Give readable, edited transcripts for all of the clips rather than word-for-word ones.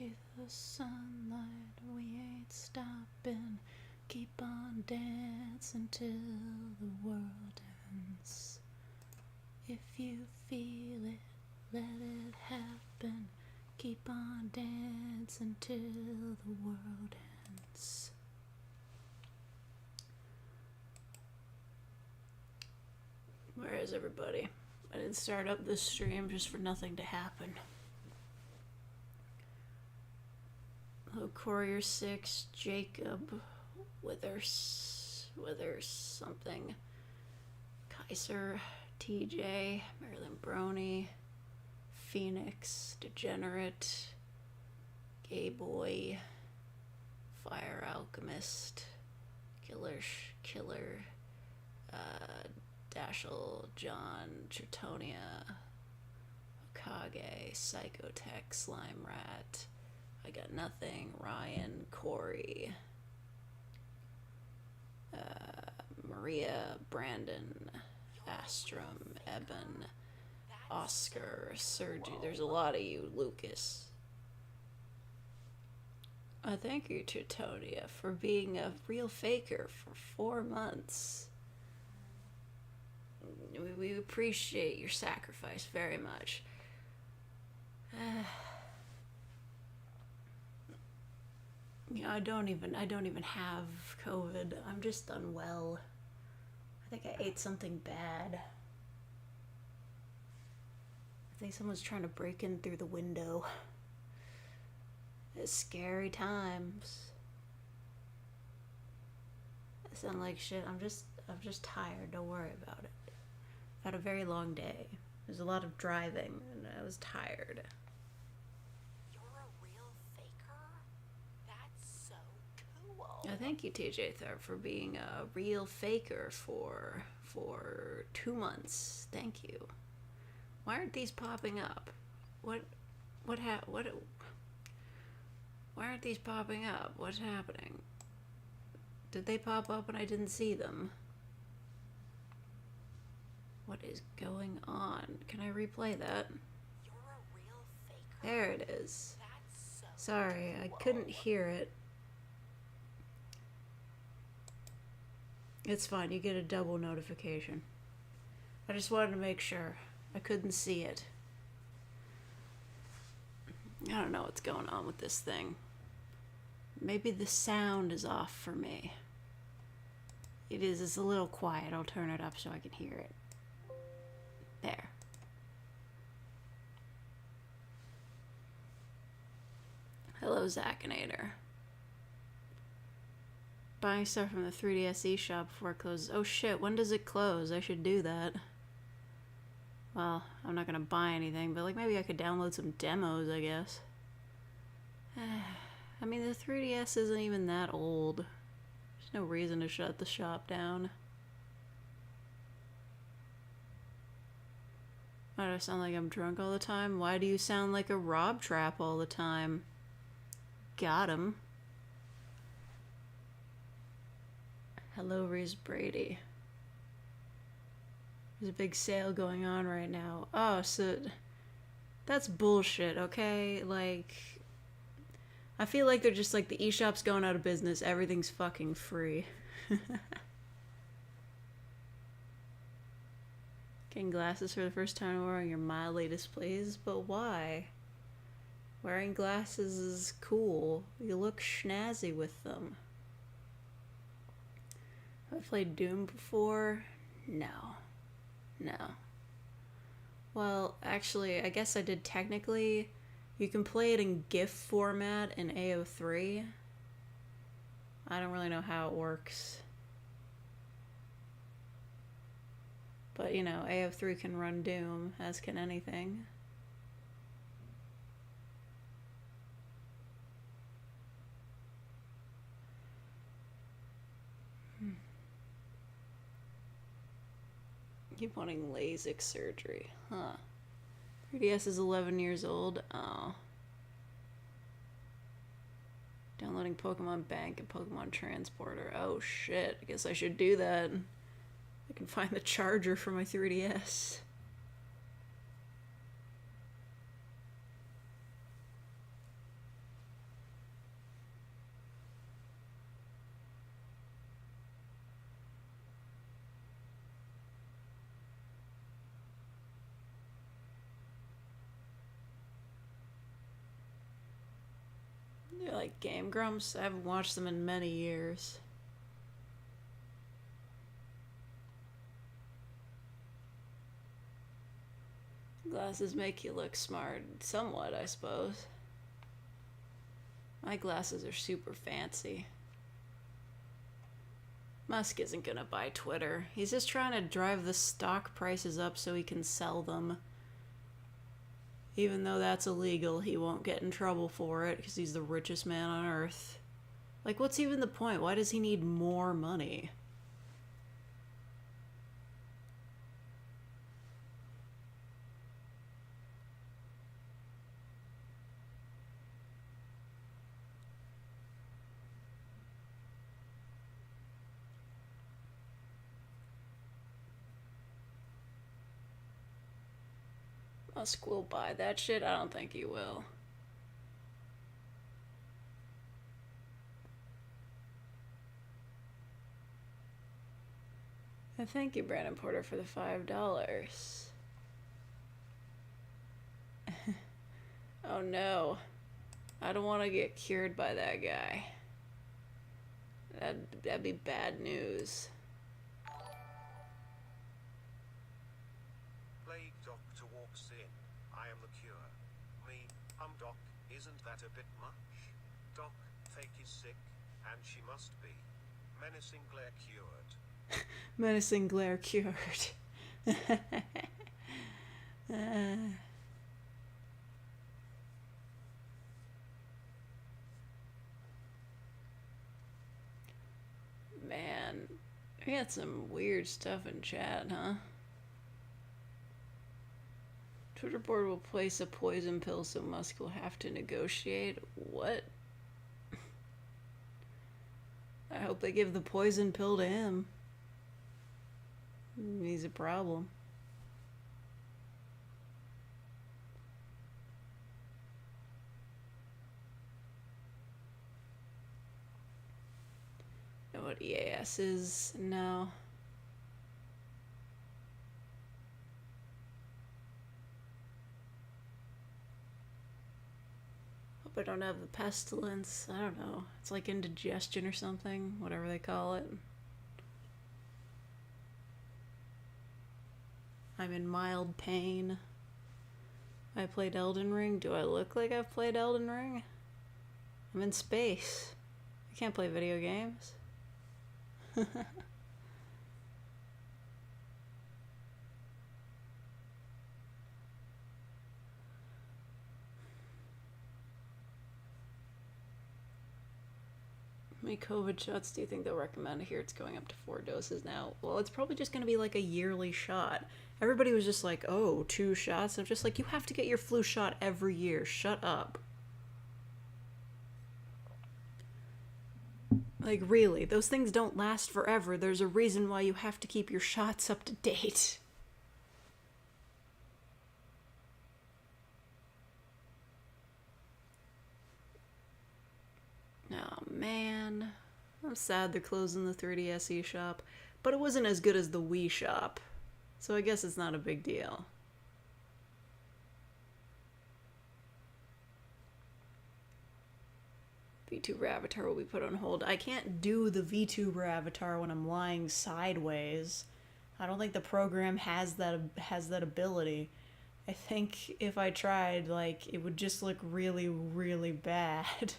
See the sunlight, we ain't stopping. Keep on dancing till the world ends. If you feel it, let it happen. Keep on dancing till the world ends. Where is everybody? I didn't start up this stream just for nothing to happen. Hello, Courier 6, Jacob, Withers something, Kaiser, TJ, Marilyn Brony, Phoenix, Degenerate, Gay Boy, Fire Alchemist, Killer, Dashel, John, Tritonia, Okage, Psychotech, Slime Rat, I Got Nothing, Ryan, Corey, Maria, Brandon, Astrum, Eben, Oscar, Sergi. There's a lot of you, Lucas. Thank you, Tritonia, for being a real faker for 4 months. We appreciate your sacrifice very much. I don't even have COVID. I'm just unwell. I think I ate something bad. I think someone's trying to break in through the window. It's scary times. I sound like shit. I'm just tired. Don't worry about it. I've had a very long day. There's a lot of driving, and I was tired. You're a real faker? That's so cool. Thank you, TJ Tharp, for being a real faker for 2 months. Thank you. Why aren't these popping up? Why aren't these popping up? What's happening? Did they pop up and I didn't see them? What is going on? Can I replay that? You're a real faker. There it is. That's so Sorry, cool. I couldn't hear it. It's fine, you get a double notification. I just wanted to make sure. I couldn't see it. I don't know what's going on with this thing. Maybe the sound is off for me. It is. It's a little quiet. I'll turn it up so I can hear it. There. Hello, Zacinator. Buying stuff from the 3DS eShop before it closes. Oh shit, when does it close? I should do that. Well, I'm not gonna buy anything, but like maybe I could download some demos, I guess. I mean, the 3DS isn't even that old. There's no reason to shut the shop down. Why do I sound like I'm drunk all the time? Why do you sound like a Rob Trap all the time? Got him. Hello, Reese Brady. There's a big sale going on right now. Oh, so that's bullshit, okay? Like, I feel like they're just like, the eShop's going out of business. Everything's fucking free. Getting glasses for the first time and wearing your mildly displays, but why? Wearing glasses is cool. You look schnazzy with them. Have I played Doom before? No. Well, actually, I guess I did technically. You can play it in GIF format in AO3. I don't really know how it works. But, you know, AO3 can run Doom, as can anything. Keep wanting LASIK surgery. Huh. 3DS is 11 years old. Oh. Downloading Pokemon Bank and Pokemon Transporter. Oh shit. I guess I should do that. I can find the charger for my 3DS. They're like Game Grumps. I haven't watched them in many years. Glasses make you look smart. Somewhat, I suppose. My glasses are super fancy. Musk isn't gonna buy Twitter. He's just trying to drive the stock prices up so he can sell them. Even though that's illegal, he won't get in trouble for it because he's the richest man on earth. Like, what's even the point? Why does he need more money? Musk will buy that shit? I don't think he will. Thank you, Brandon Porter, for the $5. Oh no. I don't want to get cured by that guy. That'd be bad news. Plague doctor walks in. I am the cure. Me, doc, isn't that a bit much? Doc, fake is sick, and she must be. Menacing glare cured. Menacing glare cured. Man, we got some weird stuff in chat, huh? Twitter board will place a poison pill so Musk will have to negotiate. What? I hope they give the poison pill to him. He's a problem. Know what EAS is? No. Hope I don't have the pestilence. I don't know. It's like indigestion or something, whatever they call it. I'm in mild pain. I played Elden Ring. Do I look like I've played Elden Ring? I'm in space. I can't play video games. How many COVID shots do you think they'll recommend? Here it's going up to 4 doses now. Well, it's probably just going to be like a yearly shot. Everybody was just like, oh, 2 shots? I'm just like, you have to get your flu shot every year. Shut up. Like, really, those things don't last forever. There's a reason why you have to keep your shots up to date. Oh, man. I'm sad they're closing the 3DS shop, but it wasn't as good as the Wii shop, so I guess it's not a big deal. VTuber avatar will be put on hold. I can't do the VTuber avatar when I'm lying sideways. I don't think the program has that ability. I think if I tried, like, it would just look really, really bad.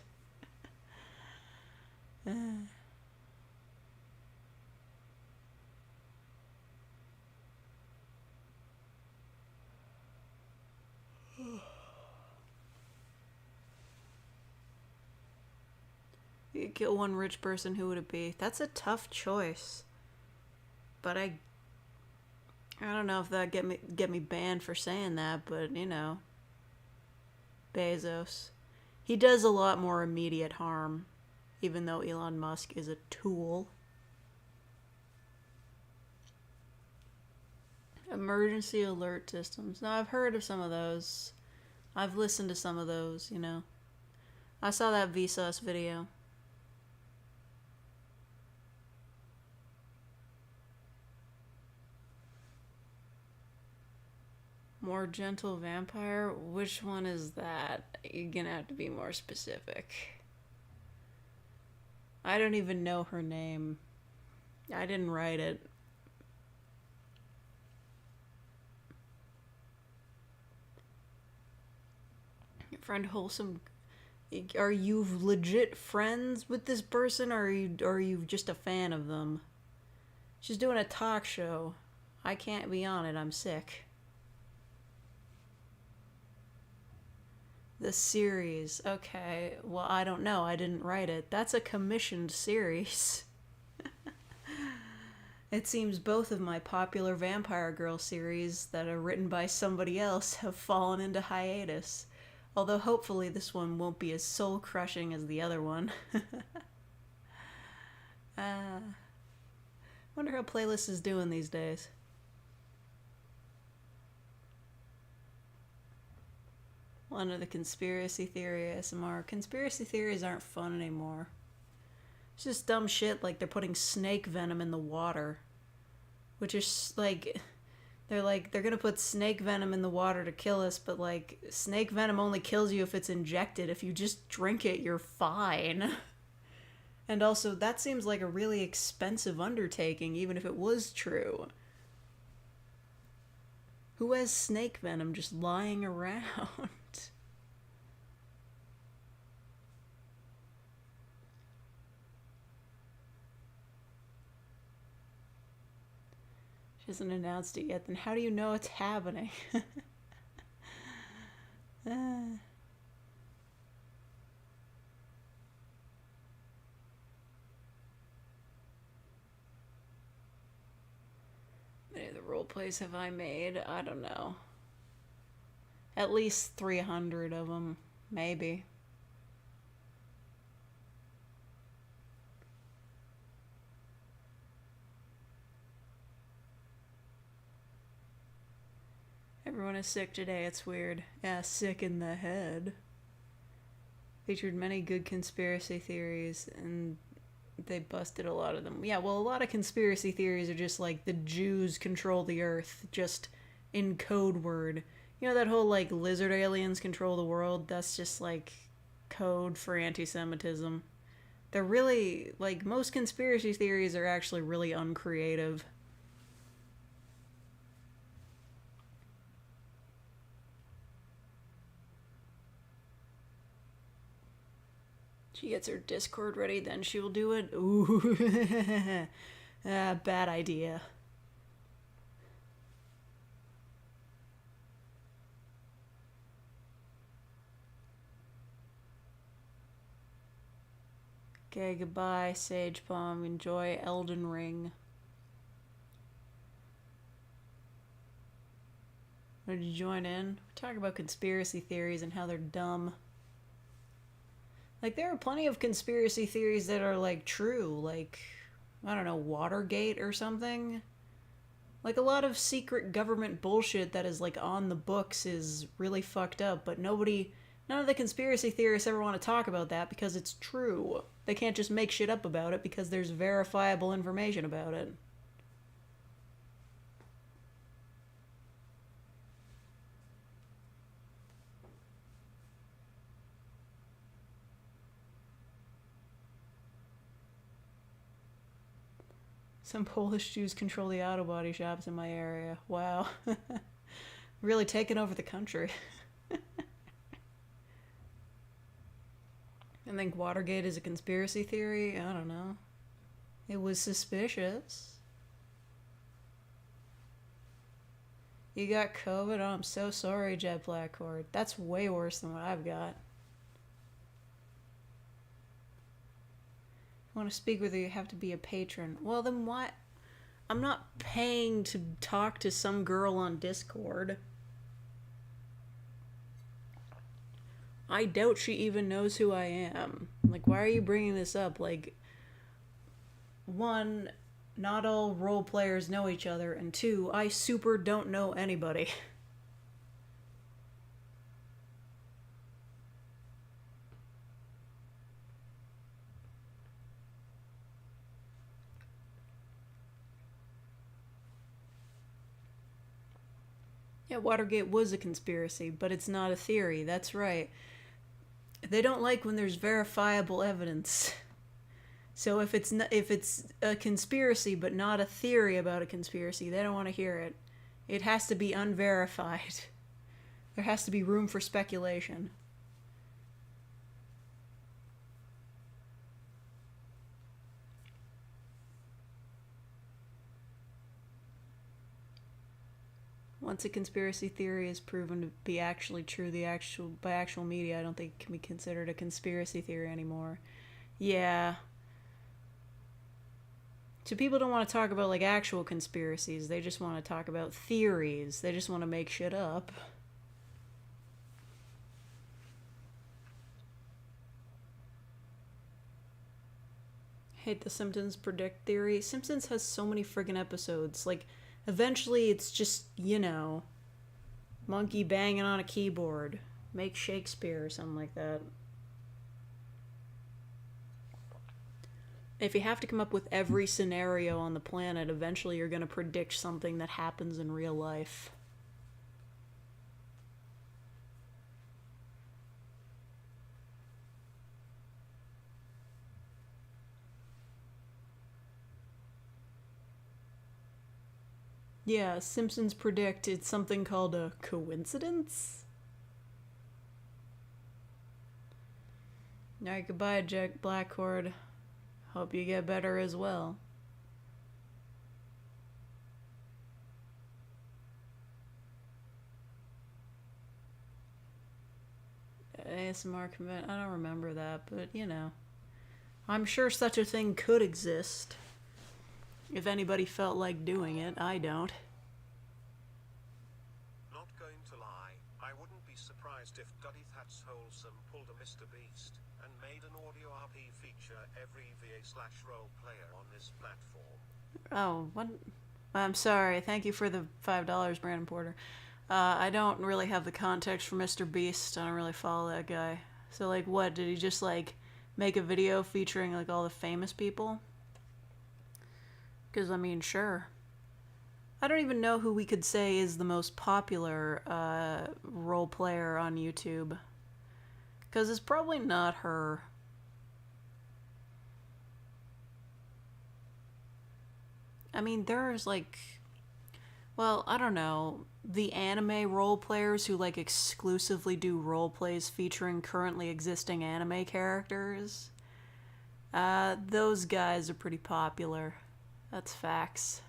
You could kill one rich person, who would it be? That's a tough choice. But I don't know if that get me banned for saying that, but you know. Bezos. He does a lot more immediate harm, even though Elon Musk is a tool. Emergency alert systems. Now, I've heard of some of those. I've listened to some of those, you know. I saw that Vsauce video. More gentle vampire? Which one is that? You're gonna have to be more specific. I don't even know her name. I didn't write it. Your friend Wholesome, are you legit friends with this person, or are you just a fan of them? She's doing a talk show. I can't be on it, I'm sick. The series. Okay, well, I don't know. I didn't write it. That's a commissioned series. It seems both of my popular Vampire Girl series that are written by somebody else have fallen into hiatus. Although hopefully this one won't be as soul-crushing as the other one. Wonder how Playlist is doing these days. One of the conspiracy theory ASMR. Conspiracy theories aren't fun anymore. It's just dumb shit like they're putting snake venom in the water. Which is they're gonna put snake venom in the water to kill us, but like, snake venom only kills you if it's injected. If you just drink it, you're fine. And also, that seems like a really expensive undertaking, even if it was true. Who has snake venom just lying around? She hasn't announced it yet, then how do you know it's happening? Many of the role plays have I made? I don't know. At least 300 of them, maybe. Everyone is sick today, it's weird. Yeah, sick in the head. Featured many good conspiracy theories, and they busted a lot of them. Yeah, well, a lot of conspiracy theories are just like the Jews control the earth, just in code word. You know that whole like lizard aliens control the world? That's just like code for anti-Semitism. They're really, like, most conspiracy theories are actually really uncreative. She gets her Discord ready, then she will do it. Ooh. Bad idea. Okay, goodbye, Sage Palm. Enjoy Elden Ring. Did you join in? Talk about conspiracy theories and how they're dumb. Like, there are plenty of conspiracy theories that are, like, true. Like, I don't know, Watergate or something? Like, a lot of secret government bullshit that is, like, on the books is really fucked up, but none of the conspiracy theorists ever want to talk about that because it's true. They can't just make shit up about it because there's verifiable information about it. Some Polish Jews control the auto body shops in my area. Wow. Really taking over the country. I think Watergate is a conspiracy theory. I don't know. It was suspicious. You got COVID? Oh, I'm so sorry, Jet Blackcord. That's way worse than what I've got. If you want to speak with you, you have to be a patron. Well, then what? I'm not paying to talk to some girl on Discord. I doubt she even knows who I am. Like, why are you bringing this up? Like, one, not all role players know each other, and two, I super don't know anybody. Yeah, Watergate was a conspiracy, but it's not a theory. That's right. They don't like when there's verifiable evidence. So if it's a conspiracy but not a theory about a conspiracy, they don't want to hear it. It has to be unverified. There has to be room for speculation. Once a conspiracy theory is proven to be actually true, by actual media, I don't think it can be considered a conspiracy theory anymore. Yeah. So people don't want to talk about like actual conspiracies. They just want to talk about theories. They just want to make shit up. Hate the Simpsons predict theory. Simpsons has so many friggin' episodes. Like, eventually it's just, monkey banging on a keyboard. Make Shakespeare or something like that. If you have to come up with every scenario on the planet, eventually you're going to predict something that happens in real life. Yeah, Simpsons predict it's something called a coincidence? Alright, goodbye, Jack Blackcord. Hope you get better as well. ASMR convent. I don't remember that, but I'm sure such a thing could exist. If anybody felt like doing it, I don't. Not going to lie, I wouldn't be surprised if Duddy That's Wholesome pulled a Mr. Beast and made an audio RP feature every VA/role player on this platform. Oh, what? I'm sorry. Thank you for the $5, Brandon Porter. I don't really have the context for Mr. Beast. I don't really follow that guy. So, like, what? Did he just, like, make a video featuring, like, all the famous people? Because, I mean, sure. I don't even know who we could say is the most popular role player on YouTube. Because it's probably not her. I mean, there's, like... Well, I don't know. The anime role players who, like, exclusively do role plays featuring currently existing anime characters. Those guys are pretty popular. That's facts.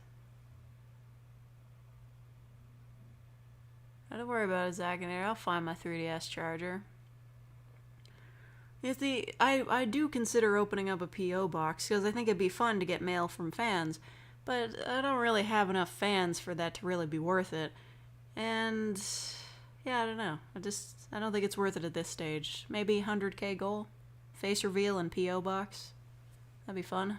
Don't worry about it, Zach and Air. I'll find my 3DS charger. I do consider opening up a P.O. box because I think it'd be fun to get mail from fans, but I don't really have enough fans for that to really be worth it. And yeah, I don't know. I don't think it's worth it at this stage. Maybe 100K goal, face reveal and P.O. box. That'd be fun.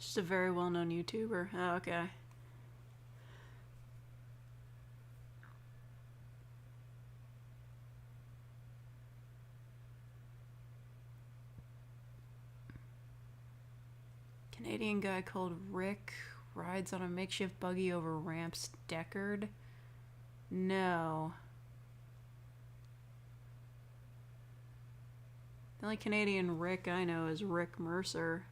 Just a very well-known YouTuber. Oh, okay. Canadian guy called Rick rides on a makeshift buggy over ramps. Deckard? No. The only Canadian Rick I know is Rick Mercer.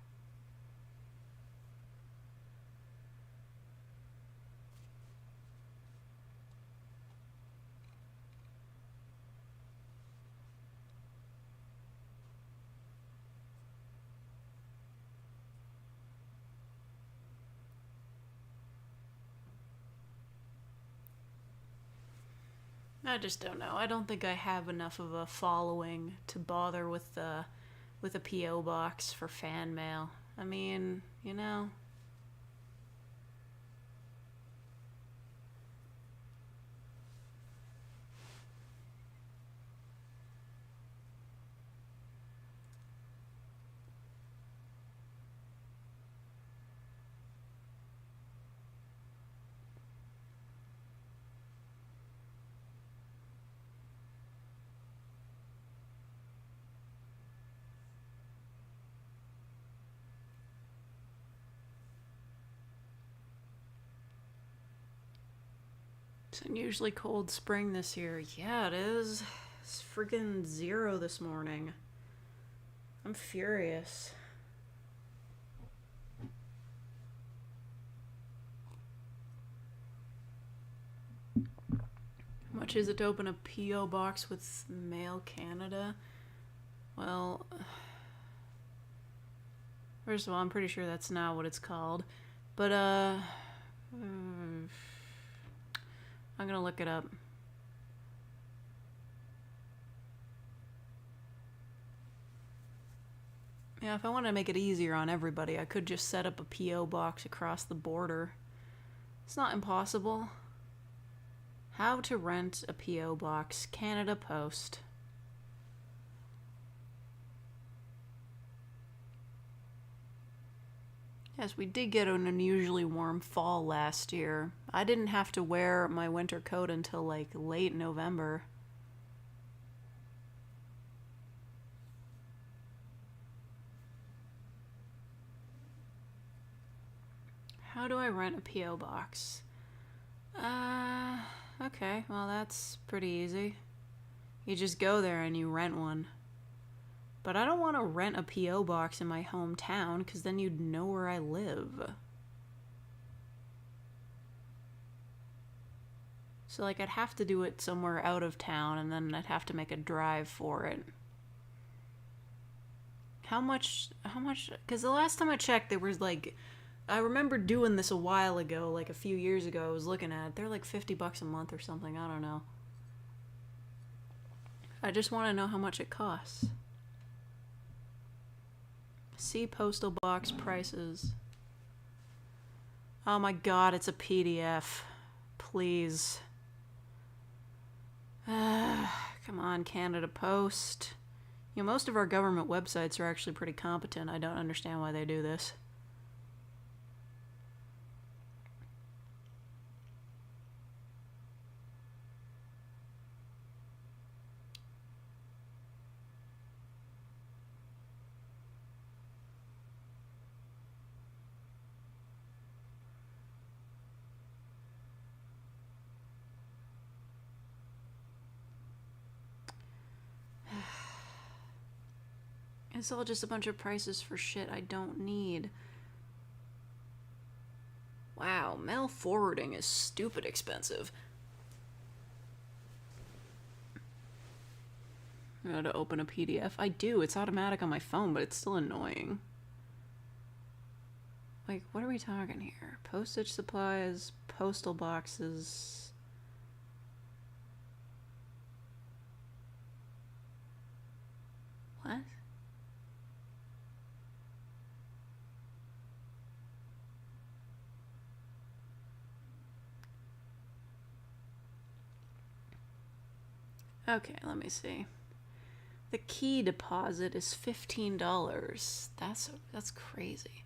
I just don't know. I don't think I have enough of a following to bother with a P.O. box for fan mail. I mean, It's unusually cold spring this year. Yeah, it is. It's friggin' 0 this morning. I'm furious. How much is it to open a P.O. box with Mail Canada? Well, first of all, I'm pretty sure that's not what it's called. But, I'm gonna look it up. Yeah, if I want to make it easier on everybody, I could just set up a P.O. box across the border. It's not impossible. How to rent a P.O. box, Canada Post. Yes, we did get an unusually warm fall last year. I didn't have to wear my winter coat until like late November. How do I rent a P.O. box? Okay, well that's pretty easy. You just go there and you rent one. But I don't want to rent a P.O. box in my hometown, because then you'd know where I live. So, like, I'd have to do it somewhere out of town, and then I'd have to make a drive for it. How much, because the last time I checked, there was, like, I remember doing this a while ago, like a few years ago, I was looking at it. They're like $50 a month or something, I don't know. I just want to know how much it costs. See postal box prices. Oh my god, it's a PDF. Please. Come on, Canada Post. You know, most of our government websites are actually pretty competent. I don't understand why they do this. It's all just a bunch of prices for shit I don't need. Wow, mail forwarding is stupid expensive. How to open a PDF? I do, it's automatic on my phone, but it's still annoying. Like, what are we talking here? Postage supplies, postal boxes. What? Okay, let me see. The key deposit is $15. That's crazy.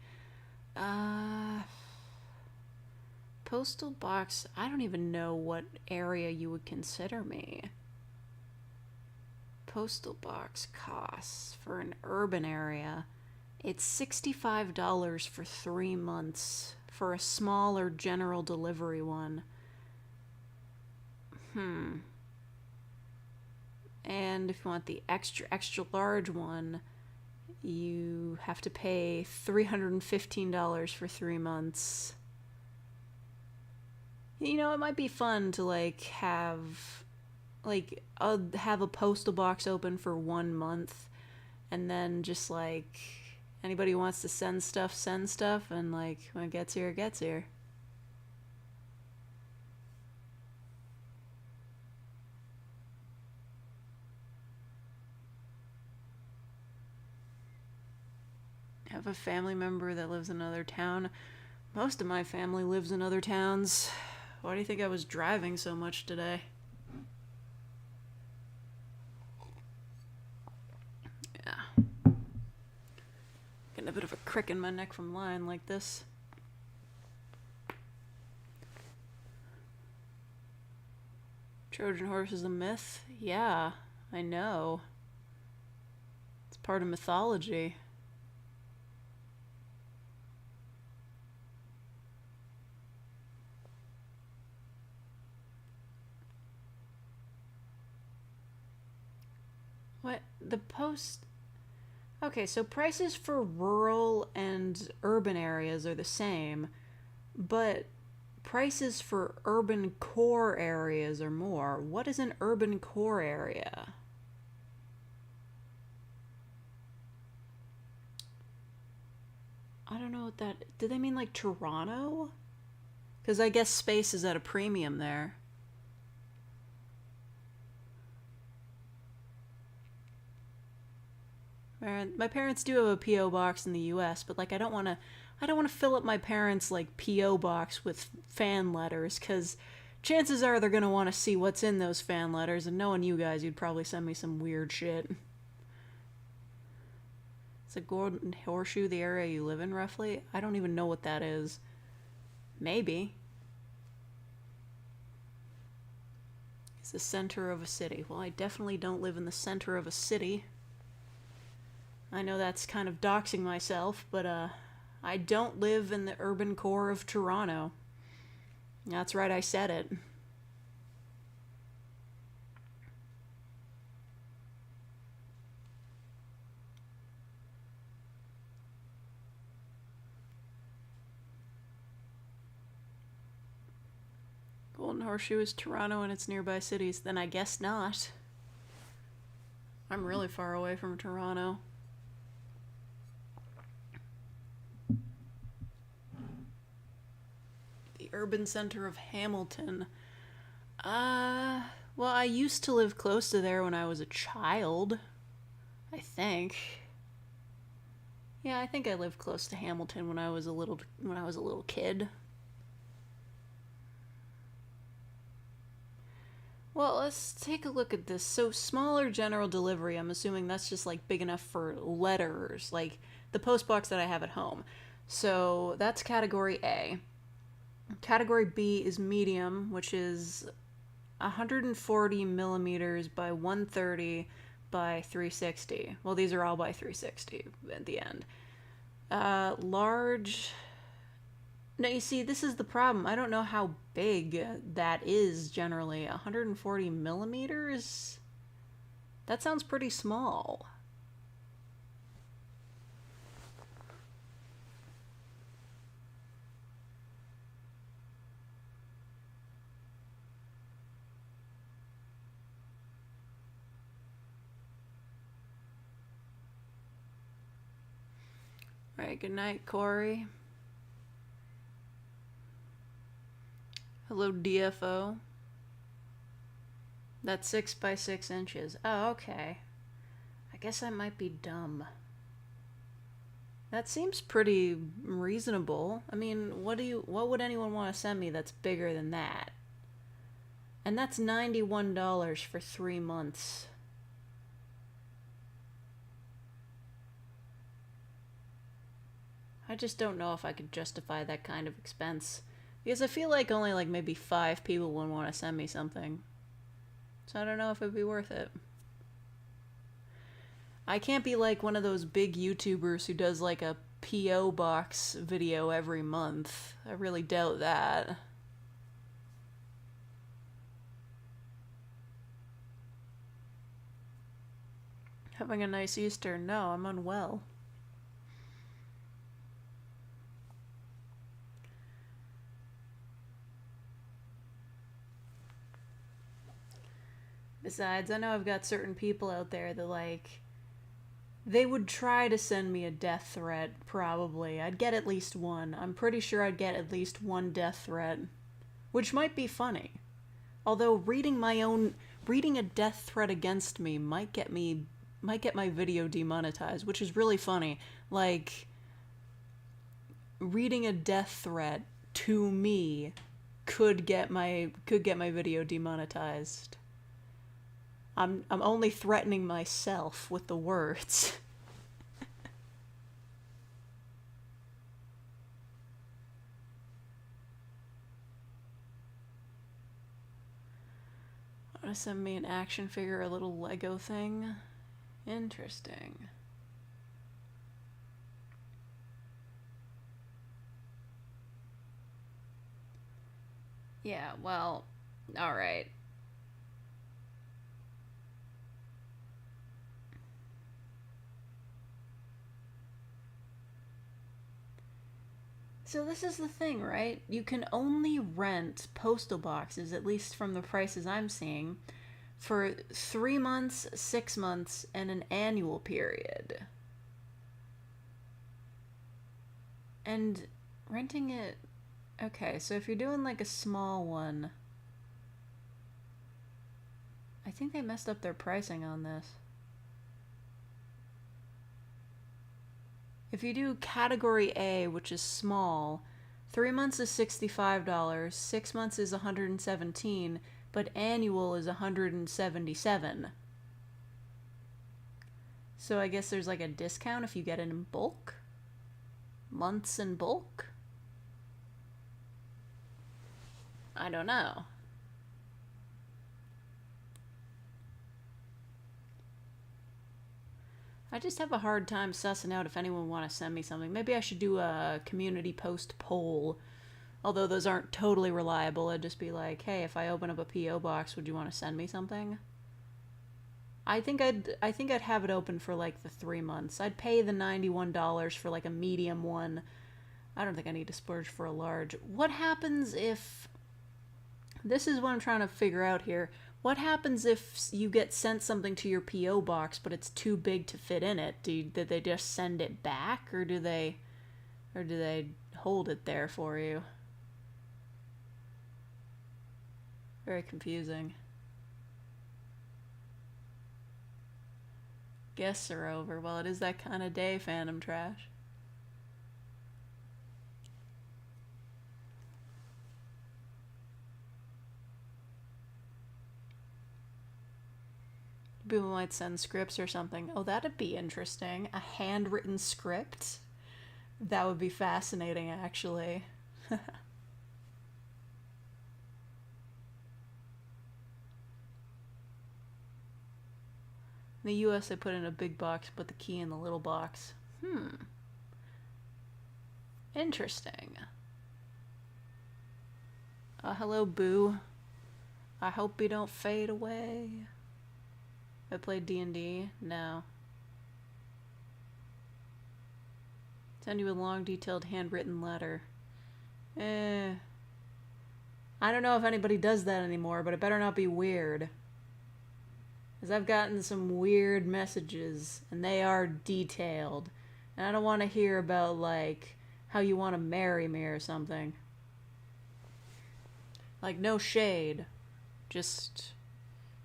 Postal box, I don't even know what area you would consider me. Postal box costs for an urban area. It's $65 for 3 months for a small or general delivery one. And if you want the extra large one, you have to pay $315 for 3 months. You know, it might be fun to have a postal box open for 1 month, and then just like anybody who wants to send stuff, and like when it gets here, it gets here. I have a family member that lives in another town. Most of my family lives in other towns. Why do you think I was driving so much today? Yeah. Getting a bit of a crick in my neck from lying like this. Trojan horse is a myth? Yeah, I know. It's part of mythology. the post... Okay, so prices for rural and urban areas are the same, but prices for urban core areas are more. What is an urban core area? I don't know what that... Do they mean like Toronto? Because I guess space is at a premium there. My parents do have a P.O. box in the U.S., but like I don't want to fill up my parents' like P.O. box with fan letters, because chances are they're going to want to see what's in those fan letters, and knowing you guys, you'd probably send me some weird shit. Is a Golden Horseshoe the area you live in, roughly? I don't even know what that is. Maybe. It's the center of a city. Well, I definitely don't live in the center of a city. I know that's kind of doxing myself, but I don't live in the urban core of Toronto. That's right, I said it. Golden Horseshoe is Toronto and its nearby cities. Then I guess not. I'm really far away from Toronto. Urban center of Hamilton. Well, I used to live close to there when I was a child. I think. Yeah, I think I lived close to Hamilton when I was a little kid. Well, let's take a look at this. So, smaller general delivery, I'm assuming that's just like big enough for letters, like the postbox that I have at home. So, that's category A. Category B is medium, which is 140 millimeters by 130 by 360. Well, these are all by 360 at the end. Large... Now, you see, this is the problem. I don't know how big that is generally. 140 millimeters? That sounds pretty small. Alright, good night, Corey. Hello, DFO. That's 6 by 6 inches. Oh, okay. I guess I might be dumb. That seems pretty reasonable. I mean, what would anyone want to send me that's bigger than that? And that's $91 for 3 months. I just don't know if I could justify that kind of expense. Because I feel like only like maybe 5 people would want to send me something. So I don't know if it'd be worth it. I can't be like one of those big YouTubers who does like a P.O. box video every month. I really doubt that. Having a nice Easter? No, I'm unwell. Besides, I know I've got certain people out there that, like, they would try to send me a death threat, probably. I'd get at least one. I'm pretty sure I'd get at least one death threat. Which might be funny. Although reading a death threat against me might get my video demonetized, which is really funny. Like, reading a death threat to me could get my video demonetized. I'm only threatening myself with the words. Want to send me an action figure, a little Lego thing? Interesting. Yeah, well, alright. So this is the thing, right? You can only rent postal boxes, at least from the prices I'm seeing, for 3 months, 6 months, and an annual period. And renting it... Okay, so if you're doing like a small one... I think they messed up their pricing on this. If you do category A, which is small, 3 months is $65, 6 months is $117, but annual is $177. So I guess there's like a discount if you get it in bulk? Months in bulk? I don't know. I just have a hard time sussing out if anyone want to send me something. Maybe I should do a community post poll. Although those aren't totally reliable. I'd just be like, hey, if I open up a P.O. box, would you want to send me something? I think I'd have it open for like the 3 months. I'd pay the $91 for like a medium one. I don't think I need to splurge for a large. What happens if... This is what I'm trying to figure out here. What happens if you get sent something to your P.O. box, but it's too big to fit in it? Did they just send it back, or do they hold it there for you? Very confusing. Guests are over. Well, it is that kind of day, Phantom Trash. People might send scripts or something. Oh, that'd be interesting. A handwritten script? That would be fascinating, actually. In the US, they put in a big box, put the key in the little box. Interesting. Hello, Boo. I hope you don't fade away. I played D&D? No. Send you a long, detailed, handwritten letter. I don't know if anybody does that anymore, but it better not be weird. Because I've gotten some weird messages, and they are detailed. And I don't want to hear about, like, how you want to marry me or something. Like, no shade. Just...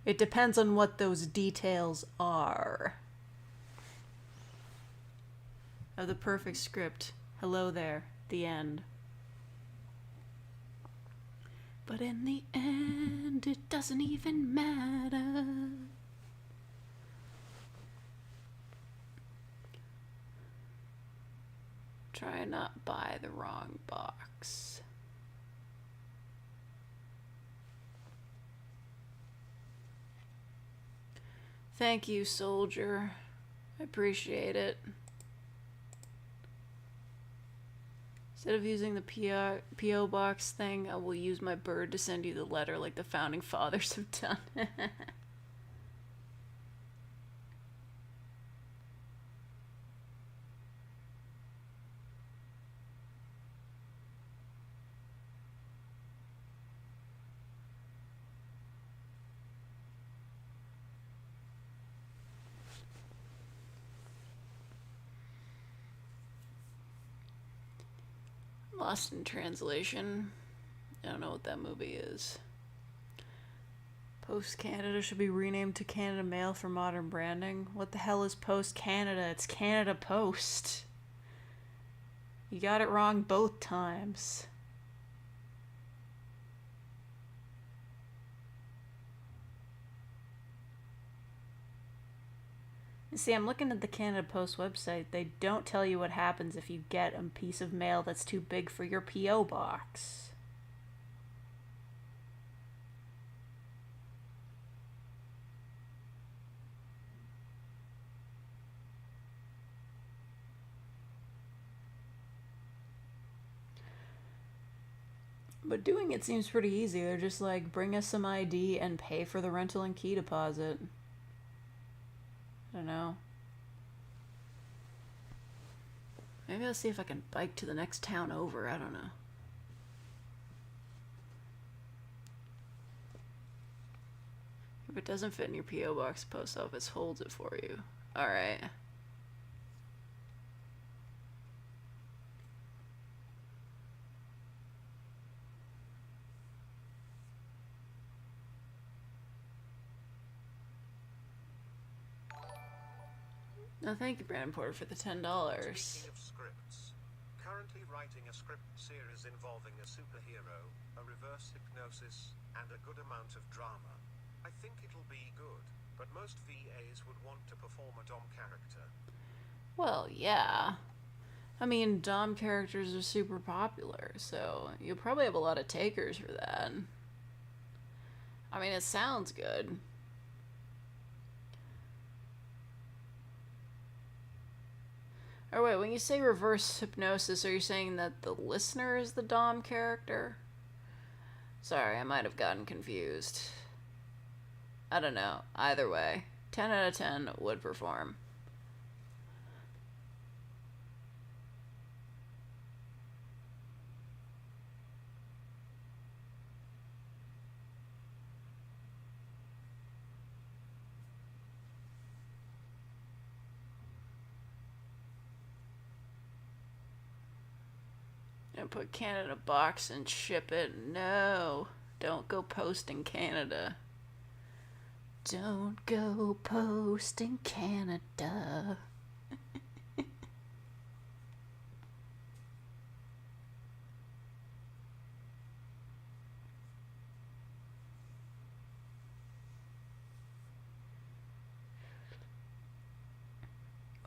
It depends on what those details are. Of the perfect script. Hello there. The end. But in the end, it doesn't even matter. Try and not buy the wrong box. Thank you, soldier. I appreciate it. Instead of using the P.O. box thing, I will use my bird to send you the letter like the founding fathers have done. Lost in Translation. I don't know what that movie is. Post Canada should be renamed to Canada Mail for modern branding. What the hell is Post Canada? It's Canada Post. You got it wrong both times. See, I'm looking at the Canada Post website. They don't tell you what happens if you get a piece of mail that's too big for your P.O. box. But doing it seems pretty easy. They're just like, bring us some ID and pay for the rental and key deposit. I don't know. Maybe I'll see if I can bike to the next town over. I don't know. If it doesn't fit in your P.O. box, post office holds it for you. Alright. No, thank you, Brandon Porter, for the $10. Speaking of scripts, currently writing a script series involving a superhero, a reverse hypnosis, and a good amount of drama. I think it'll be good, but most VAs would want to perform a Dom character. Well, yeah. I mean, Dom characters are super popular, so you'll probably have a lot of takers for that. I mean, it sounds good. Or wait, when you say reverse hypnosis, are you saying that the listener is the Dom character? Sorry, I might have gotten confused. I don't know. Either way, 10 out of 10 would perform. And put Canada in a box and ship it. No, don't go post in Canada. Don't go post in Canada.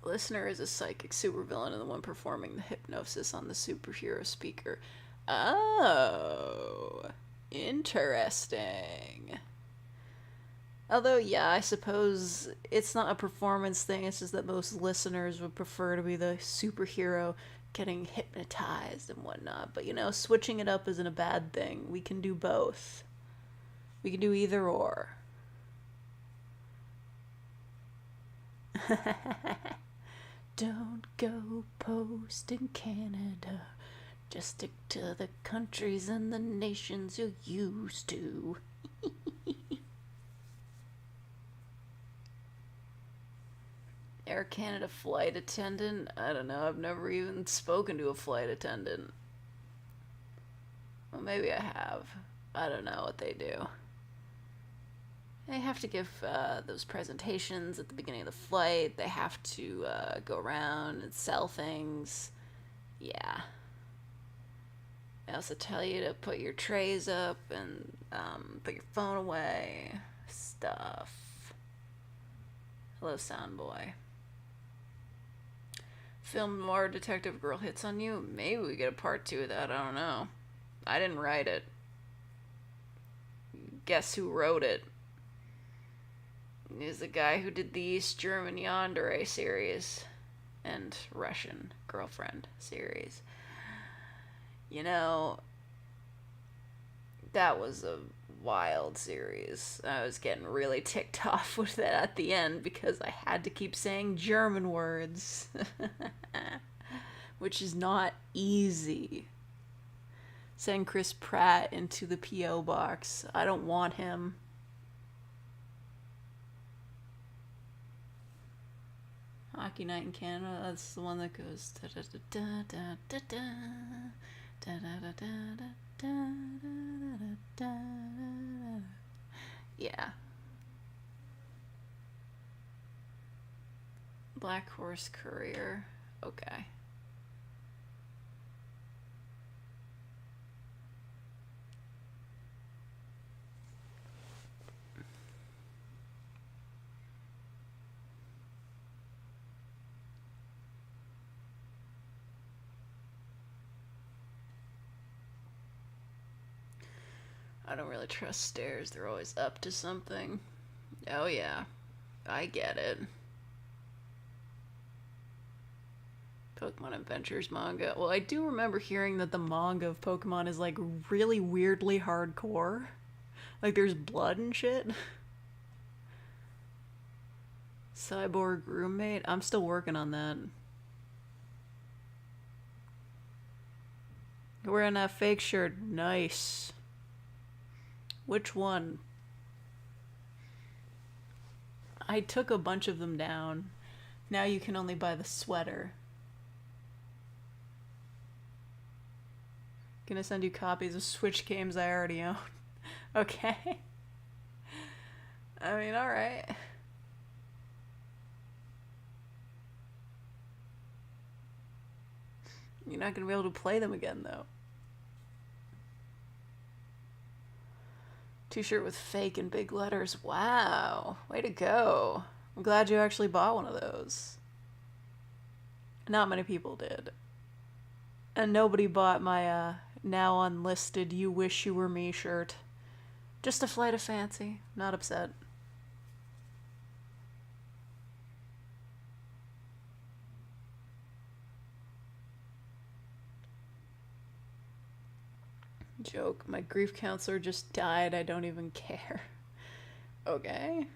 Listener is a psychic supervillain and the one performing the hypnosis on the superhero speaker. Oh, interesting. Although, yeah, I suppose it's not a performance thing, it's just that most listeners would prefer to be the superhero getting hypnotized and whatnot. But, you know, switching it up isn't a bad thing. We can do both. We can do either or. Don't go post in Canada. Just stick to the countries and the nations you're used to. Air Canada flight attendant? I don't know. I've never even spoken to a flight attendant. Well, maybe I have. I don't know what they do. They have to give those presentations at the beginning of the flight. They have to go around and sell things. Yeah. They also tell you to put your trays up and put your phone away. Stuff. Hello, Soundboy. Film more Detective Girl hits on you? Maybe we get a part 2 of that. I don't know. I didn't write it. Guess who wrote it? Is the guy who did the East German Yandere series and Russian Girlfriend series. You know, that was a wild series. I was getting really ticked off with that at the end because I had to keep saying German words, which is not easy. Send Chris Pratt into the P.O. box. I don't want him. Hockey Night in Canada, that's the one that goes da da da da da da da da da da da da. Yeah. Black Horse Courier. Okay. I don't really trust stairs. They're always up to something. Oh yeah. I get it. Pokemon Adventures manga. Well, I do remember hearing that the manga of Pokemon is like really weirdly hardcore. Like there's blood and shit. Cyborg Roommate? I'm still working on that. Wearing that fake shirt. Nice. Which one? I took a bunch of them down. Now you can only buy the sweater. Gonna send you copies of Switch games I already own. Okay. I mean, alright. You're not gonna be able to play them again, though. T-shirt with fake in big letters. Wow. Way to go. I'm glad you actually bought one of those. Not many people did. And nobody bought my now unlisted You Wish You Were Me shirt. Just a flight of fancy. Not upset. Joke. My grief counselor just died. I don't even care. Okay.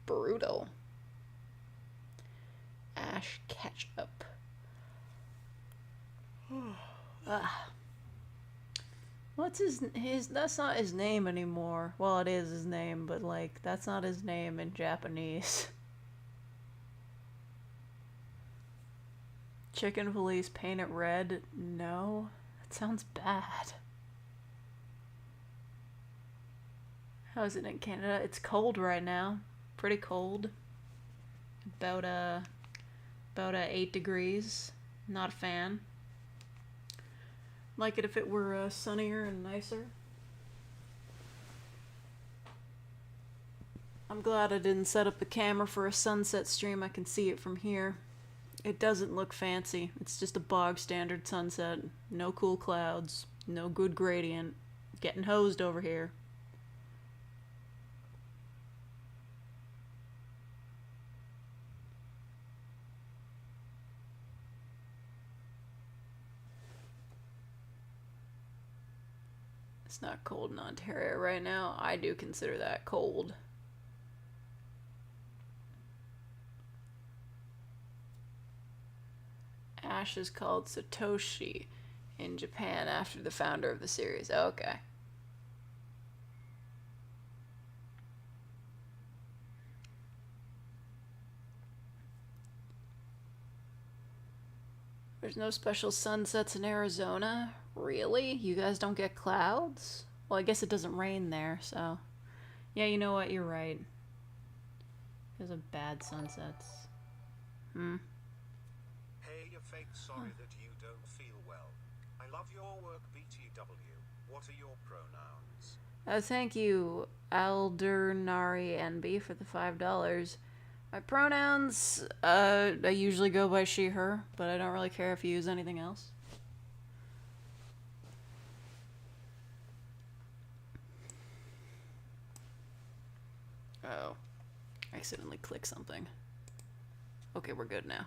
Brutal. Ash Ketchup. Ah. What's his that's not his name anymore. Well, it is his name, but like that's not his name in Japanese. Chicken police paint it red? No. That sounds bad. How is it in Canada? It's cold right now. Pretty cold. About 8 degrees. Not a fan. Like it if it were sunnier and nicer. I'm glad I didn't set up the camera for a sunset stream. I can see it from here. It doesn't look fancy. It's just a bog standard sunset. No cool clouds. No good gradient. Getting hosed over here. It's not cold in Ontario right now. I do consider that cold. Ash is called Satoshi in Japan after the founder of the series. Okay. There's no special sunsets in Arizona? Really? You guys don't get clouds? Well, I guess it doesn't rain there, so... Yeah, you know what? You're right. There's a bad sunsets. Hey, you're fake sorry that you don't feel well. I love your work, BTW. What are your pronouns? Thank you, Aldernari NB, for the $5. My pronouns, I usually go by she, her, but I don't really care if you use anything else. Oh. I accidentally clicked something. Okay, we're good now.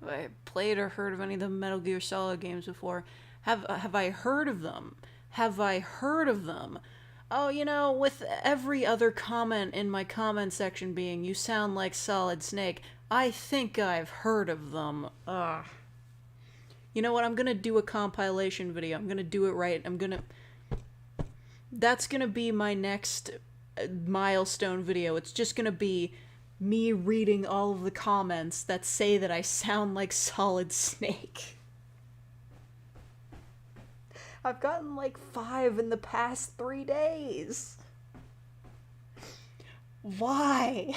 Have I played or heard of any of the Metal Gear Solid games before? Have I heard of them? Have I heard of them? Oh, you know, with every other comment in my comment section being, you sound like Solid Snake, I think I've heard of them. Ugh. You know what? I'm gonna do a compilation video. I'm gonna do it right. That's gonna be my next milestone video. It's just gonna be me reading all of the comments that say that I sound like Solid Snake. I've gotten like 5 in the past 3 days. Why?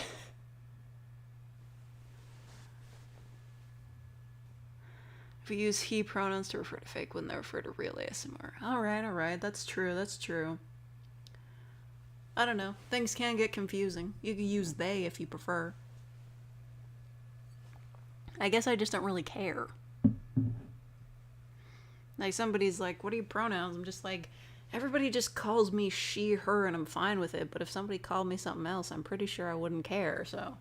If we use he pronouns to refer to fake when they refer to real ASMR. Alright, that's true. I don't know. Things can get confusing. You can use they if you prefer. I guess I just don't really care. Like, somebody's like, what are your pronouns? I'm just like, everybody just calls me she, her, and I'm fine with it. But if somebody called me something else, I'm pretty sure I wouldn't care, so.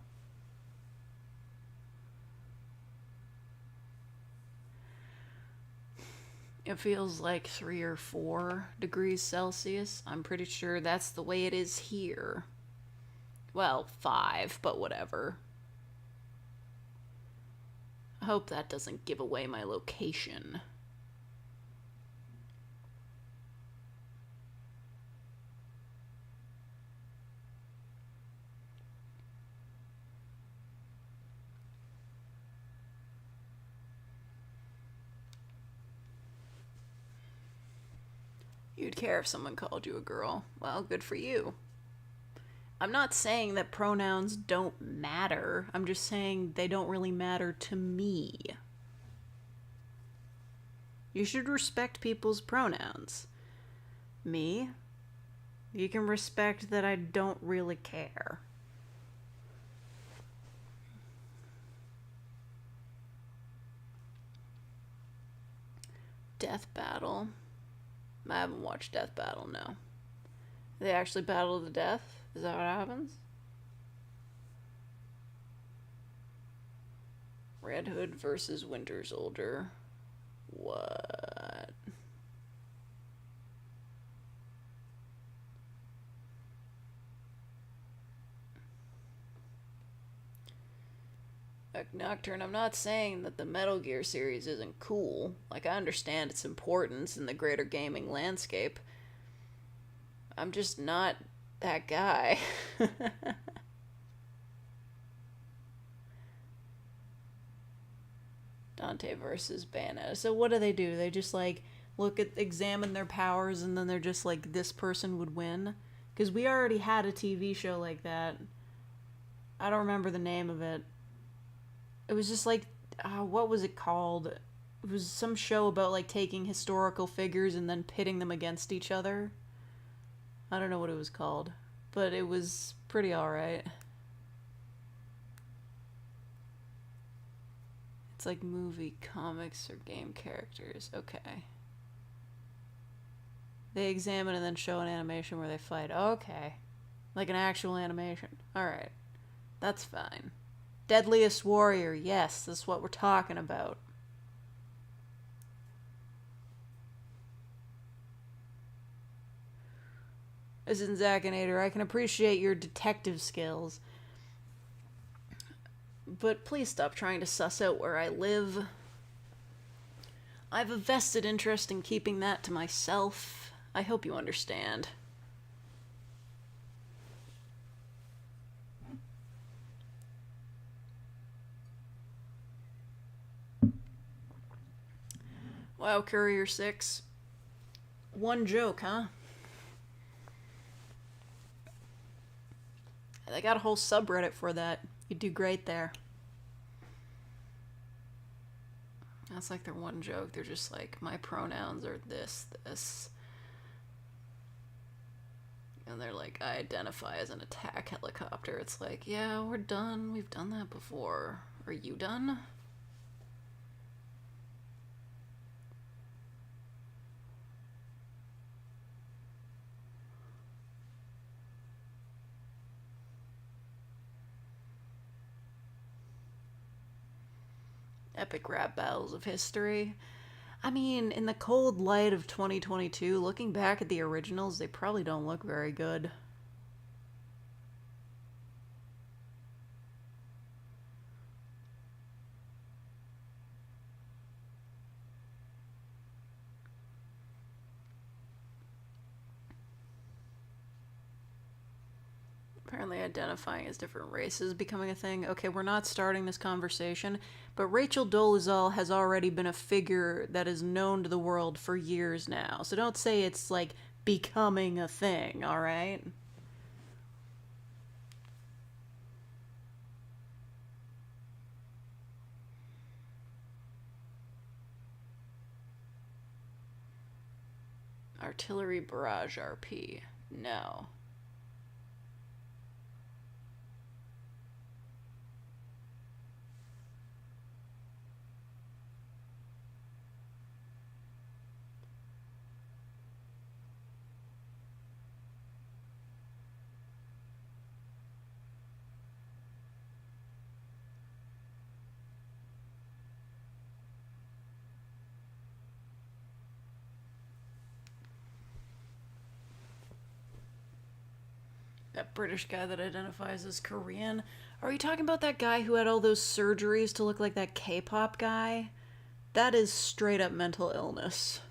It feels like 3 or 4 degrees Celsius. I'm pretty sure that's the way it is here. Well, 5, but whatever. I hope that doesn't give away my location. You'd care if someone called you a girl. Well, good for you. I'm not saying that pronouns don't matter. I'm just saying they don't really matter to me. You should respect people's pronouns. Me? You can respect that I don't really care. Death Battle. I haven't watched Death Battle, no. They actually battle to the death? Is that what happens? Red Hood versus Winter Soldier. What? Nocturne, I'm not saying that the Metal Gear series isn't cool. Like, I understand its importance in the greater gaming landscape. I'm just not that guy. Dante versus Bayonetta. So what do? They just, like, examine their powers, and then they're just like, this person would win? Because we already had a TV show like that. I don't remember the name of it. It was just like, what was it called? It was some show about, like, taking historical figures and then pitting them against each other. I don't know what it was called, but it was pretty alright. It's like movie, comics, or game characters. Okay. They examine and then show an animation where they fight. Okay. Like an actual animation. Alright. That's fine. Deadliest Warrior. Yes, that's what we're talking about. Listen, Zakinator, I can appreciate your detective skills, but please stop trying to suss out where I live. I have a vested interest in keeping that to myself. I hope you understand. Wow, Courier 6. One joke, huh? They got a whole subreddit for that. You do great there. That's like their one joke. They're just like, my pronouns are this. And they're like, I identify as an attack helicopter. It's like, yeah, we're done. We've done that before. Are you done? Epic rap battles of history. I mean, in the cold light of 2022, looking back at the originals, they probably don't look very good. Apparently identifying as different races is becoming a thing. Okay, we're not starting this conversation, but Rachel Dolezal has already been a figure that is known to the world for years now. So don't say it's, like, becoming a thing, alright? Artillery Barrage RP. No. That British guy that identifies as Korean. Are you talking about that guy who had all those surgeries to look like that K-pop guy? That is straight up mental illness.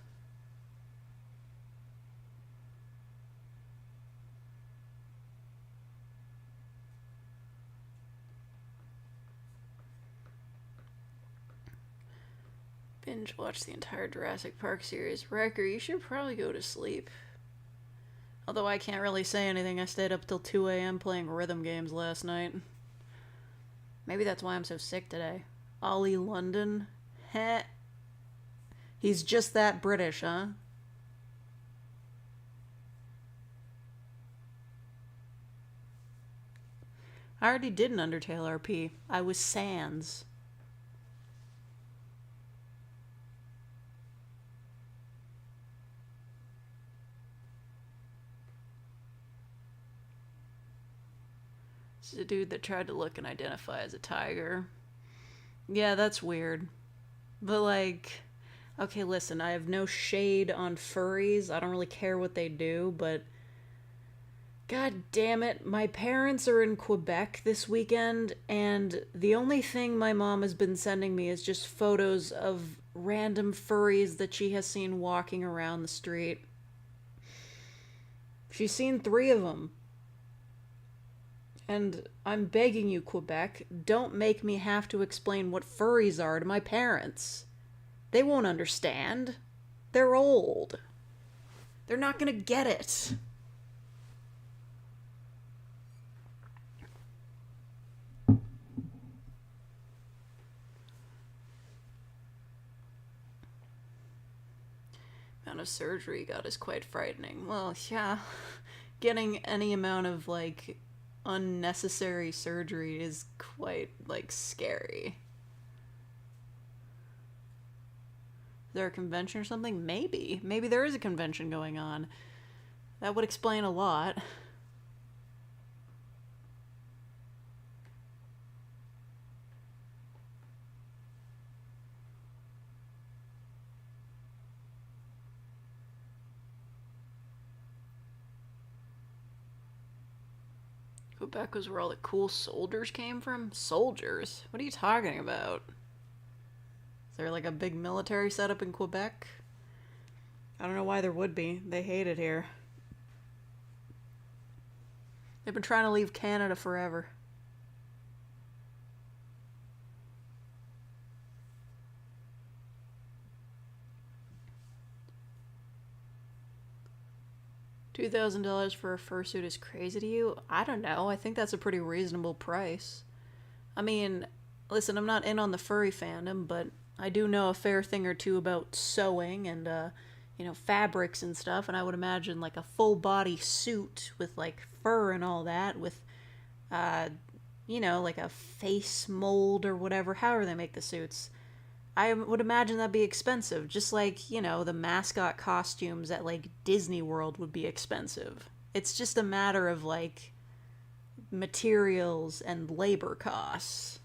Binge watch the entire Jurassic Park series. Wrecker, you should probably go to sleep. Although I can't really say anything. I stayed up till 2 a.m. playing rhythm games last night. Maybe that's why I'm so sick today. Ollie London? Heh. He's just that British, huh? I already did an Undertale RP. I was Sans. This is a dude that tried to look and identify as a tiger. Yeah, that's weird. But like, okay, listen, I have no shade on furries. I don't really care what they do, but God damn it, my parents are in Quebec this weekend, and the only thing my mom has been sending me is just photos of random furries that she has seen walking around the street. She's seen 3 of them. And I'm begging you, Quebec, don't make me have to explain what furries are to my parents. They won't understand. They're old. They're not gonna get it. Amount of surgery he got is quite frightening. Well, yeah. Getting any amount of, like, unnecessary surgery is quite, like, scary. Is there a convention or something? Maybe. Maybe there is a convention going on. That would explain a lot. Quebec was where all the cool soldiers came from? Soldiers? What are you talking about? Is there like a big military setup in Quebec? I don't know why there would be. They hate it here. They've been trying to leave Canada forever. $2,000 for a fursuit is crazy to you? I don't know. I think that's a pretty reasonable price. I mean, listen, I'm not in on the furry fandom, but I do know a fair thing or two about sewing and, fabrics and stuff, and I would imagine, like, a full-body suit with, like, fur and all that, with, like a face mold or whatever, however they make the suits. I would imagine that'd be expensive, just like, the mascot costumes at, like, Disney World would be expensive. It's just a matter of, like, materials and labor costs.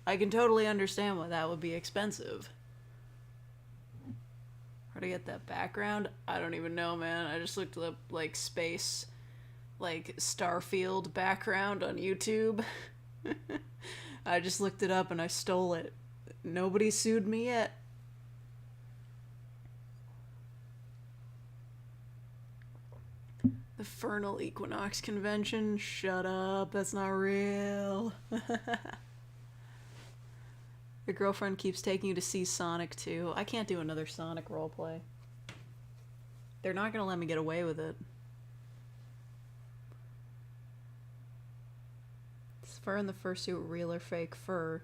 I can totally understand why that would be expensive. Where to get that background? I don't even know, man. I just looked up, like, space, like, Starfield background on YouTube. I just looked it up and I stole it. Nobody sued me yet. The Fernal Equinox Convention? Shut up, that's not real. Your girlfriend keeps taking you to see Sonic 2. I can't do another Sonic roleplay. They're not gonna let me get away with it. Is fur in the fursuit real or fake fur?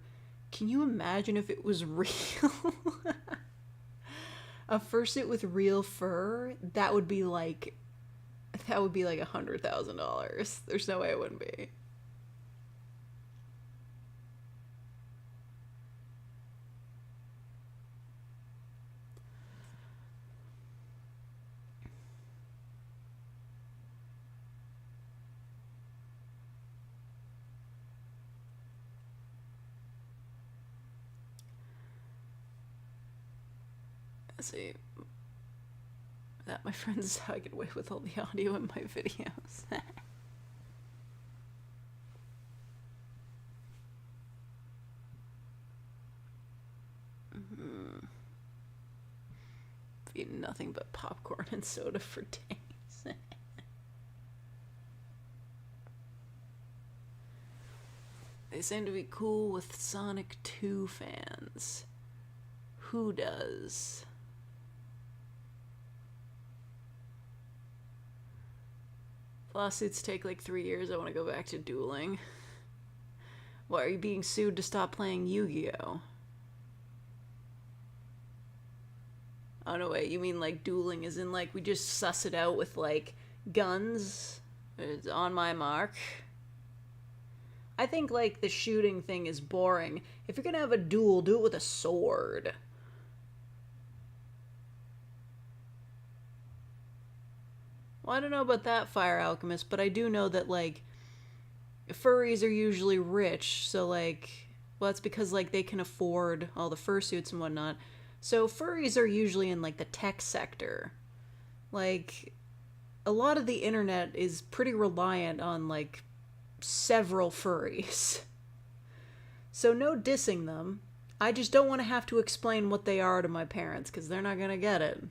Can you imagine if it was real? A fursuit with real fur? That would be like $100,000. There's no way it wouldn't be. Let's see. That, my friend, is how I get away with all the audio in my videos. eaten nothing but popcorn and soda for days. They seem to be cool with Sonic 2 fans. Who does? Lawsuits take like 3 years. I want to go back to dueling. Why are you being sued to stop playing Yu-Gi-Oh? Oh no, wait, you mean like dueling as in like we just suss it out with like guns? It's on my mark. I think like the shooting thing is boring. If you're gonna have a duel, do it with a sword. Well, I don't know about that, Fire Alchemist, but I do know that like furries are usually rich, so like, well, it's because like they can afford all the fursuits and whatnot. So furries are usually in like the tech sector. Like a lot of the internet is pretty reliant on like several furries. So no dissing them. I just don't want to have to explain what they are to my parents because they're not gonna get it.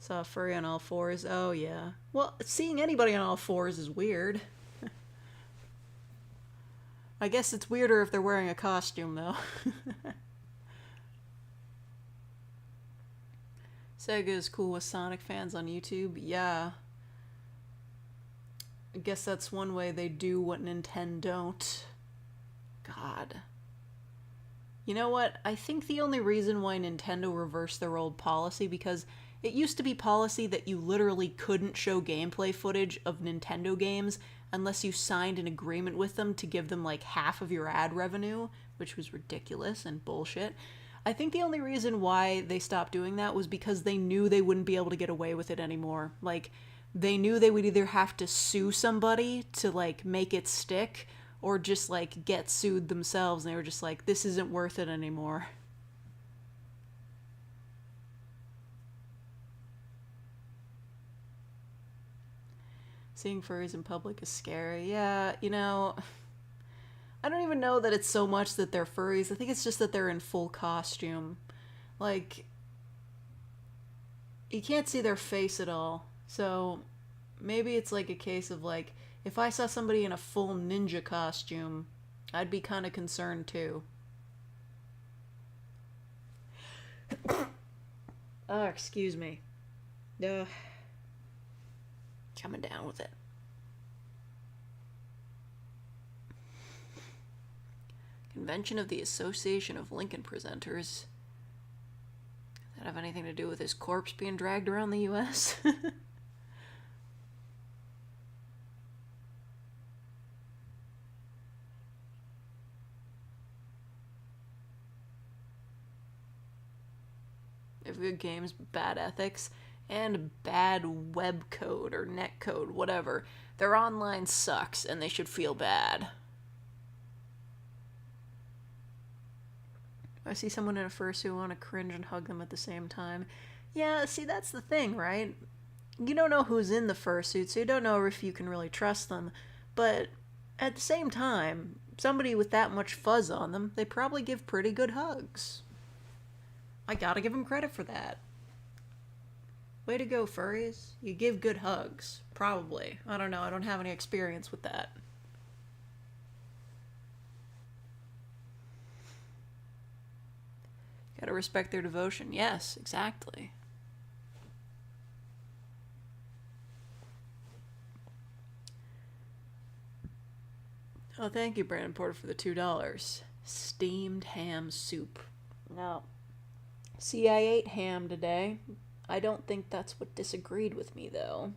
Saw a furry on all fours. Oh yeah. Well, seeing anybody on all fours is weird. I guess it's weirder if they're wearing a costume though. Sega is cool with Sonic fans on YouTube. Yeah. I guess that's one way they do what Nintendo don't. God. You know what? I think the only reason why Nintendo reversed their old policy, because it used to be policy that you literally couldn't show gameplay footage of Nintendo games unless you signed an agreement with them to give them like half of your ad revenue, which was ridiculous and bullshit. I think the only reason why they stopped doing that was because they knew they wouldn't be able to get away with it anymore. Like, they knew they would either have to sue somebody to, like, make it stick, or just, like, get sued themselves, and they were just like, this isn't worth it anymore. Seeing furries in public is scary. Yeah, you know, I don't even know that it's so much that they're furries. I think it's just that they're in full costume. Like, you can't see their face at all. So, maybe it's like a case of like, if I saw somebody in a full ninja costume, I'd be kind of concerned too. Oh, excuse me. Coming down with it. Convention of the Association of Lincoln Presenters. Does that have anything to do with his corpse being dragged around the U.S.? If good games, bad ethics, and bad web code or net code, whatever. Their online sucks and they should feel bad. I see someone in a fursuit, I want to cringe and hug them at the same time. Yeah, see, that's the thing, right? You don't know who's in the fursuit, so you don't know if you can really trust them. But at the same time, somebody with that much fuzz on them, they probably give pretty good hugs. I gotta give them credit for that. Way to go, furries. You give good hugs. Probably. I don't know, I don't have any experience with that. Gotta respect their devotion. Yes, exactly. Oh, thank you, Brandon Porter, for the $2. Steamed ham soup. No. See, I ate ham today. I don't think that's what disagreed with me, though.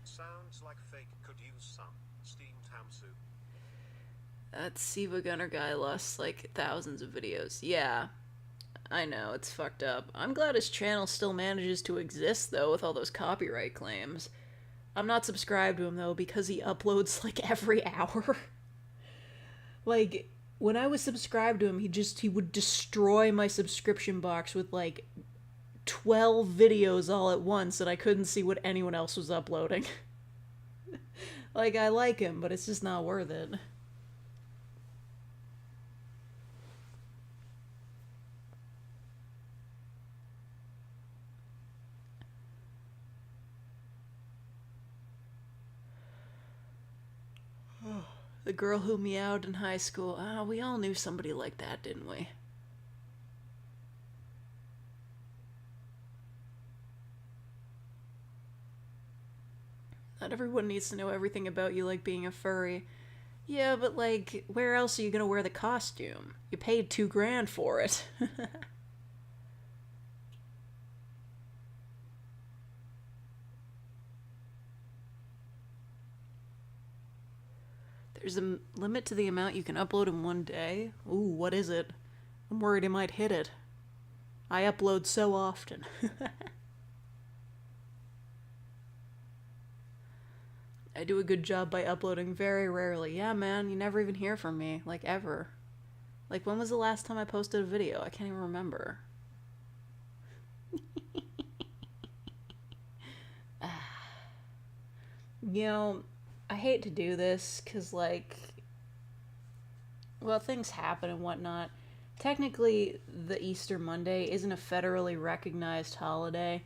Sounds like Fake could use some steamed ham soup. That Siva Gunner guy lost, like, thousands of videos. Yeah, I know, it's fucked up. I'm glad his channel still manages to exist, though, with all those copyright claims. I'm not subscribed to him, though, because he uploads, like, every hour. Like, when I was subscribed to him, he would destroy my subscription box with, like, 12 videos all at once, and I couldn't see what anyone else was uploading. Like, I like him, but it's just not worth it. The girl who meowed in high school. We all knew somebody like that, didn't we? Not everyone needs to know everything about you, like being a furry. Yeah, but like, where else are you gonna wear the costume? You paid $2,000 for it. There's a limit to the amount you can upload in one day. Ooh, what is it? I'm worried I might hit it. I upload so often. I do a good job by uploading very rarely. Yeah, man, you never even hear from me. Like, ever. Like, when was the last time I posted a video? I can't even remember. You know, I hate to do this, because, like, well, things happen and whatnot. Technically, the Easter Monday isn't a federally recognized holiday.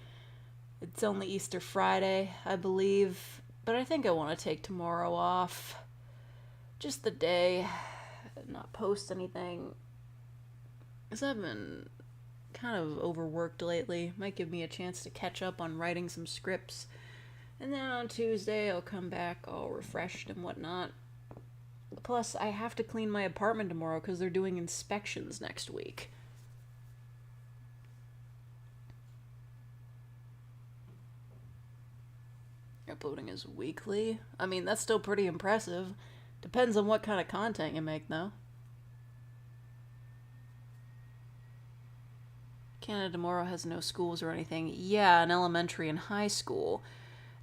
It's only Easter Friday, I believe. But I think I want to take tomorrow off. Just the day. Not post anything. Because I've been kind of overworked lately. Might give me a chance to catch up on writing some scripts. And then on Tuesday, I'll come back all refreshed and whatnot. Plus, I have to clean my apartment tomorrow because they're doing inspections next week. Uploading is weekly? I mean, that's still pretty impressive. Depends on what kind of content you make, though. Canada tomorrow has no schools or anything. Yeah, an elementary and high school.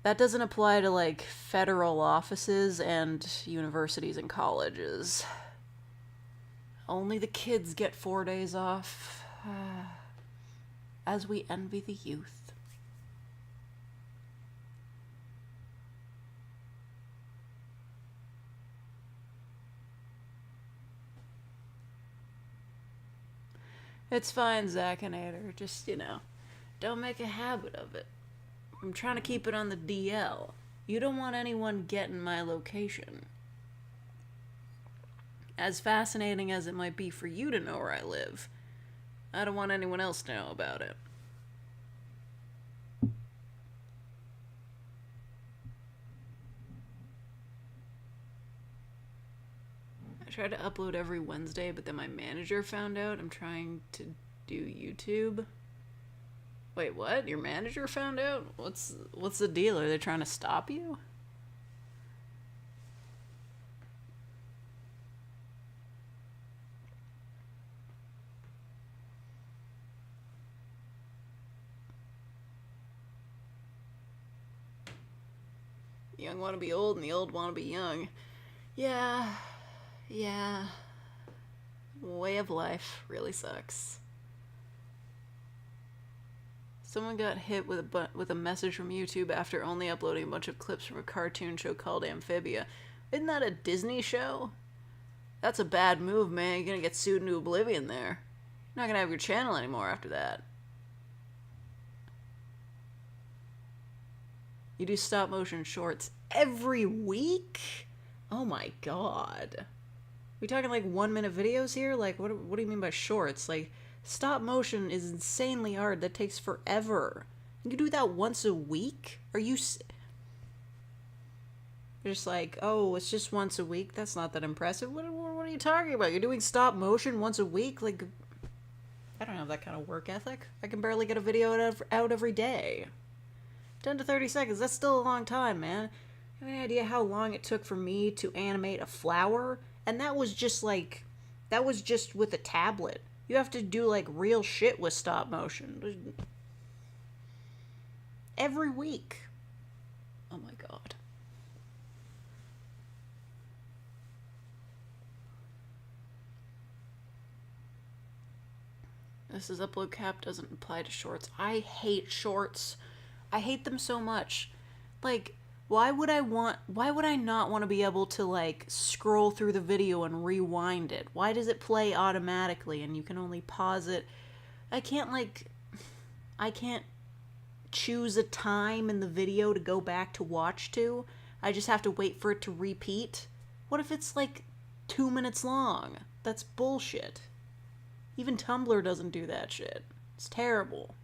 That doesn't apply to, like, federal offices and universities and colleges. Only the kids get 4 days off. As we envy the youth. It's fine, Zakinator. Just, don't make a habit of it. I'm trying to keep it on the DL. You don't want anyone getting my location. As fascinating as it might be for you to know where I live, I don't want anyone else to know about it. I try to upload every Wednesday, but then my manager found out I'm trying to do YouTube. Wait, what? Your manager found out? What's the deal? Are they trying to stop you? Young want to be old and the old want to be young. Yeah. Way of life really sucks. Someone got hit with a message from YouTube after only uploading a bunch of clips from a cartoon show called Amphibia. Isn't that a Disney show? That's a bad move, man. You're gonna get sued into oblivion there. You're not gonna have your channel anymore after that. You do stop motion shorts every week? Oh my god. We talking like 1 minute videos here? Like, what do you mean by shorts? Like, stop motion is insanely hard. That takes forever. You can do that once a week? Are you... You're just like, oh, it's just once a week? That's not that impressive. What are you talking about? You're doing stop motion once a week? Like, I don't have that kind of work ethic. I can barely get a video out every day. 10 to 30 seconds. That's still a long time, man. You have any idea how long it took for me to animate a flower? And that was just with a tablet. You have to do, like, real shit with stop motion. Every week. Oh my god. This is upload cap doesn't apply to shorts. I hate shorts. I hate them so much. Like, why would I not want to be able to, like, scroll through the video and rewind it? Why does it play automatically and you can only pause it? I can't choose a time in the video to go back to watch to. I just have to wait for it to repeat. What if it's like 2 minutes long? That's bullshit. Even Tumblr doesn't do that shit. It's terrible.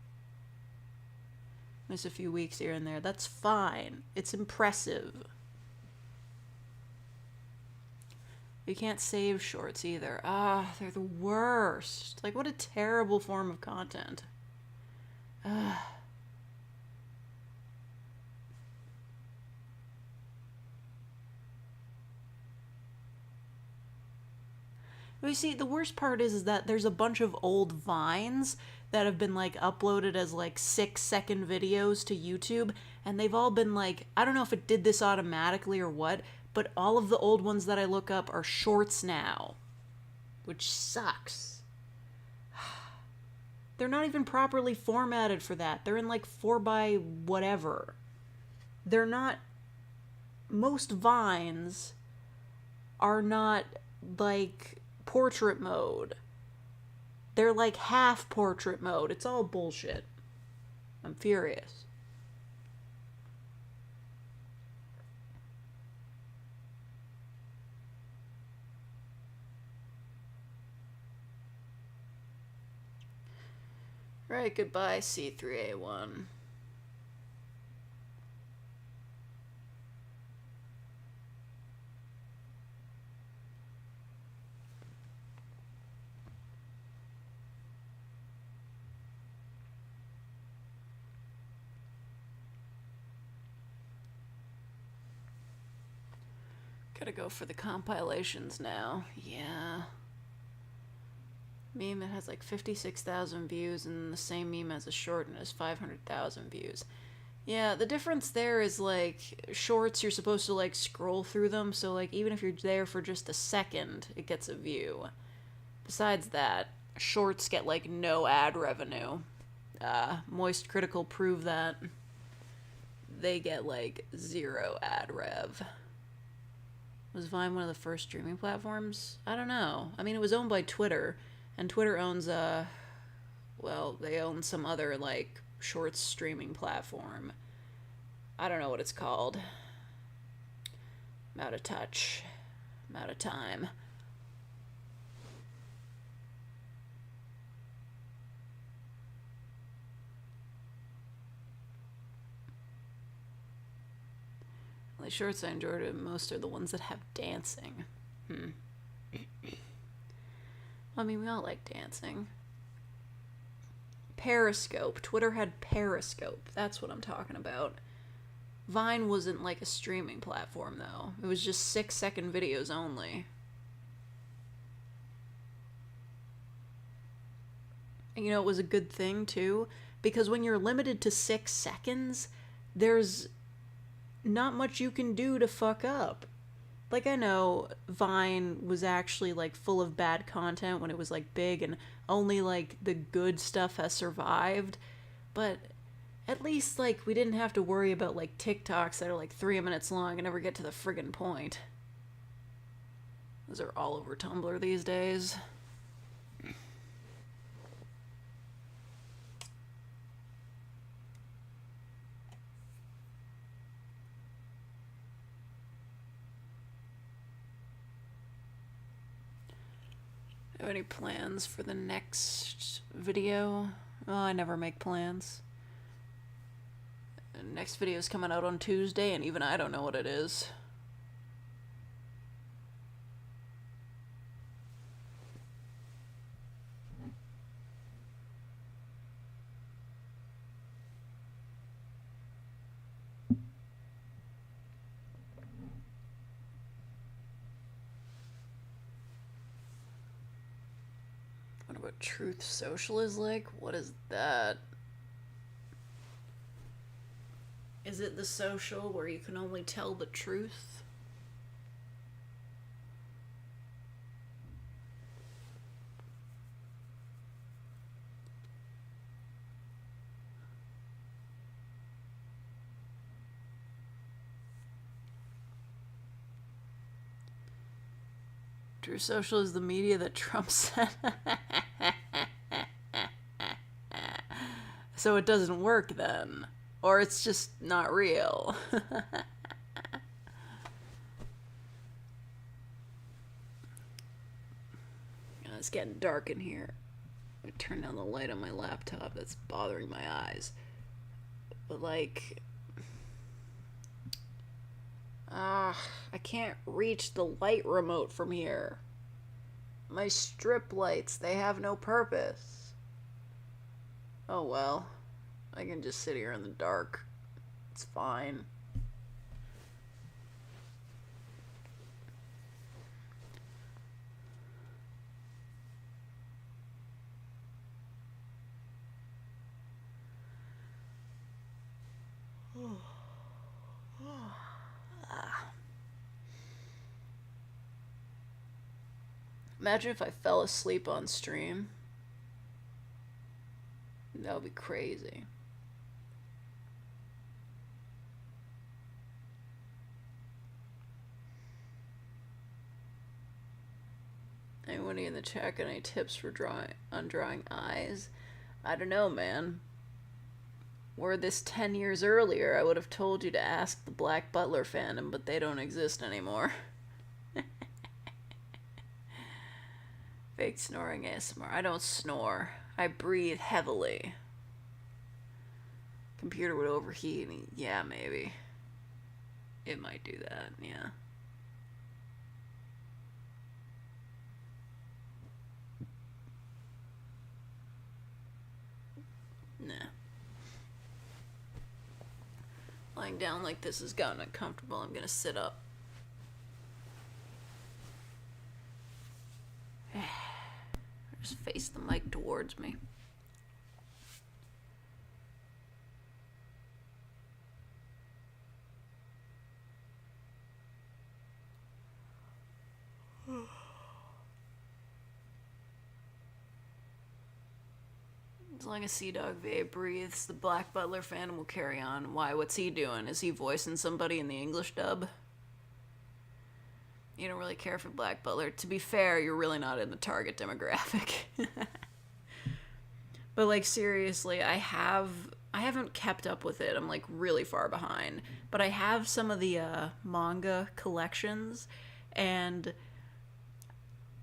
Miss a few weeks here and there. That's fine. It's impressive. You can't save shorts either. Ah, they're the worst. Like, what a terrible form of content. Ah. You see, the worst part is that there's a bunch of old Vines that have been, like, uploaded as, like, 6-second videos to YouTube, and they've all been, like, I don't know if it did this automatically or what, but all of the old ones that I look up are shorts now, which sucks. They're not even properly formatted for that. They're in, like, 4x whatever. They're not... Most Vines are not, like... portrait mode. They're like half portrait mode. It's all bullshit. I'm furious. Right, goodbye, C3A1. Gotta go for the compilations now. Yeah. Meme that has like 56,000 views, and the same meme has a short and has 500,000 views. Yeah, the difference there is like shorts, you're supposed to like scroll through them, so like even if you're there for just a second, it gets a view. Besides that, shorts get like no ad revenue. Moist Critical prove that. They get like 0 ad rev. Was Vine one of the first streaming platforms? I don't know. I mean, it was owned by Twitter, and Twitter owns, well, they own some other, like, shorts streaming platform. I don't know what it's called. I'm out of touch. I'm out of time. The shorts I enjoyed most are the ones that have dancing. I mean, we all like dancing. Periscope. Twitter had Periscope. That's what I'm talking about. Vine wasn't like a streaming platform, though. It was just 6-second videos only. And, you know, it was a good thing, too, because when you're limited to 6 seconds, there's not much you can do to fuck up. Like, I know Vine was actually, like, full of bad content when it was, like, big, and only, like, the good stuff has survived, but at least, like, we didn't have to worry about, like, TikToks that are, like, 3 minutes long and never get to the friggin' point. Those are all over Tumblr these days. Have any plans for the next video? Oh, I never make plans. The next video is coming out on Tuesday, and even I don't know what it is. What Truth Social is like? What is that? Is it the social where you can only tell the truth? True Social is the media that Trump said. So it doesn't work then. Or it's just not real. getting dark in here. I'm gonna turn down the light on my laptop. That's bothering my eyes. But like, I can't reach the light remote from here. My strip lights, they have no purpose. Oh well. I can just sit here in the dark. It's fine. Imagine if I fell asleep on stream. That would be crazy. Anybody in the chat got any tips for drawing eyes? I don't know, man. Were this 10 years earlier, I would have told you to ask the Black Butler fandom, but they don't exist anymore. Fake snoring ASMR. I don't snore. I breathe heavily. Computer would overheat. Yeah, maybe. It might do that, yeah. Nah. Lying down like this has gotten uncomfortable. I'm gonna sit up. Just face the mic towards me. As long as Sea Dog VA breathes, the Black Butler fan will carry on. Why? What's he doing? Is he voicing somebody in the English dub? You don't really care for Black Butler. To be fair, you're really not in the target demographic. But like seriously, I haven't kept up with it. I'm like really far behind. But I have some of the manga collections, and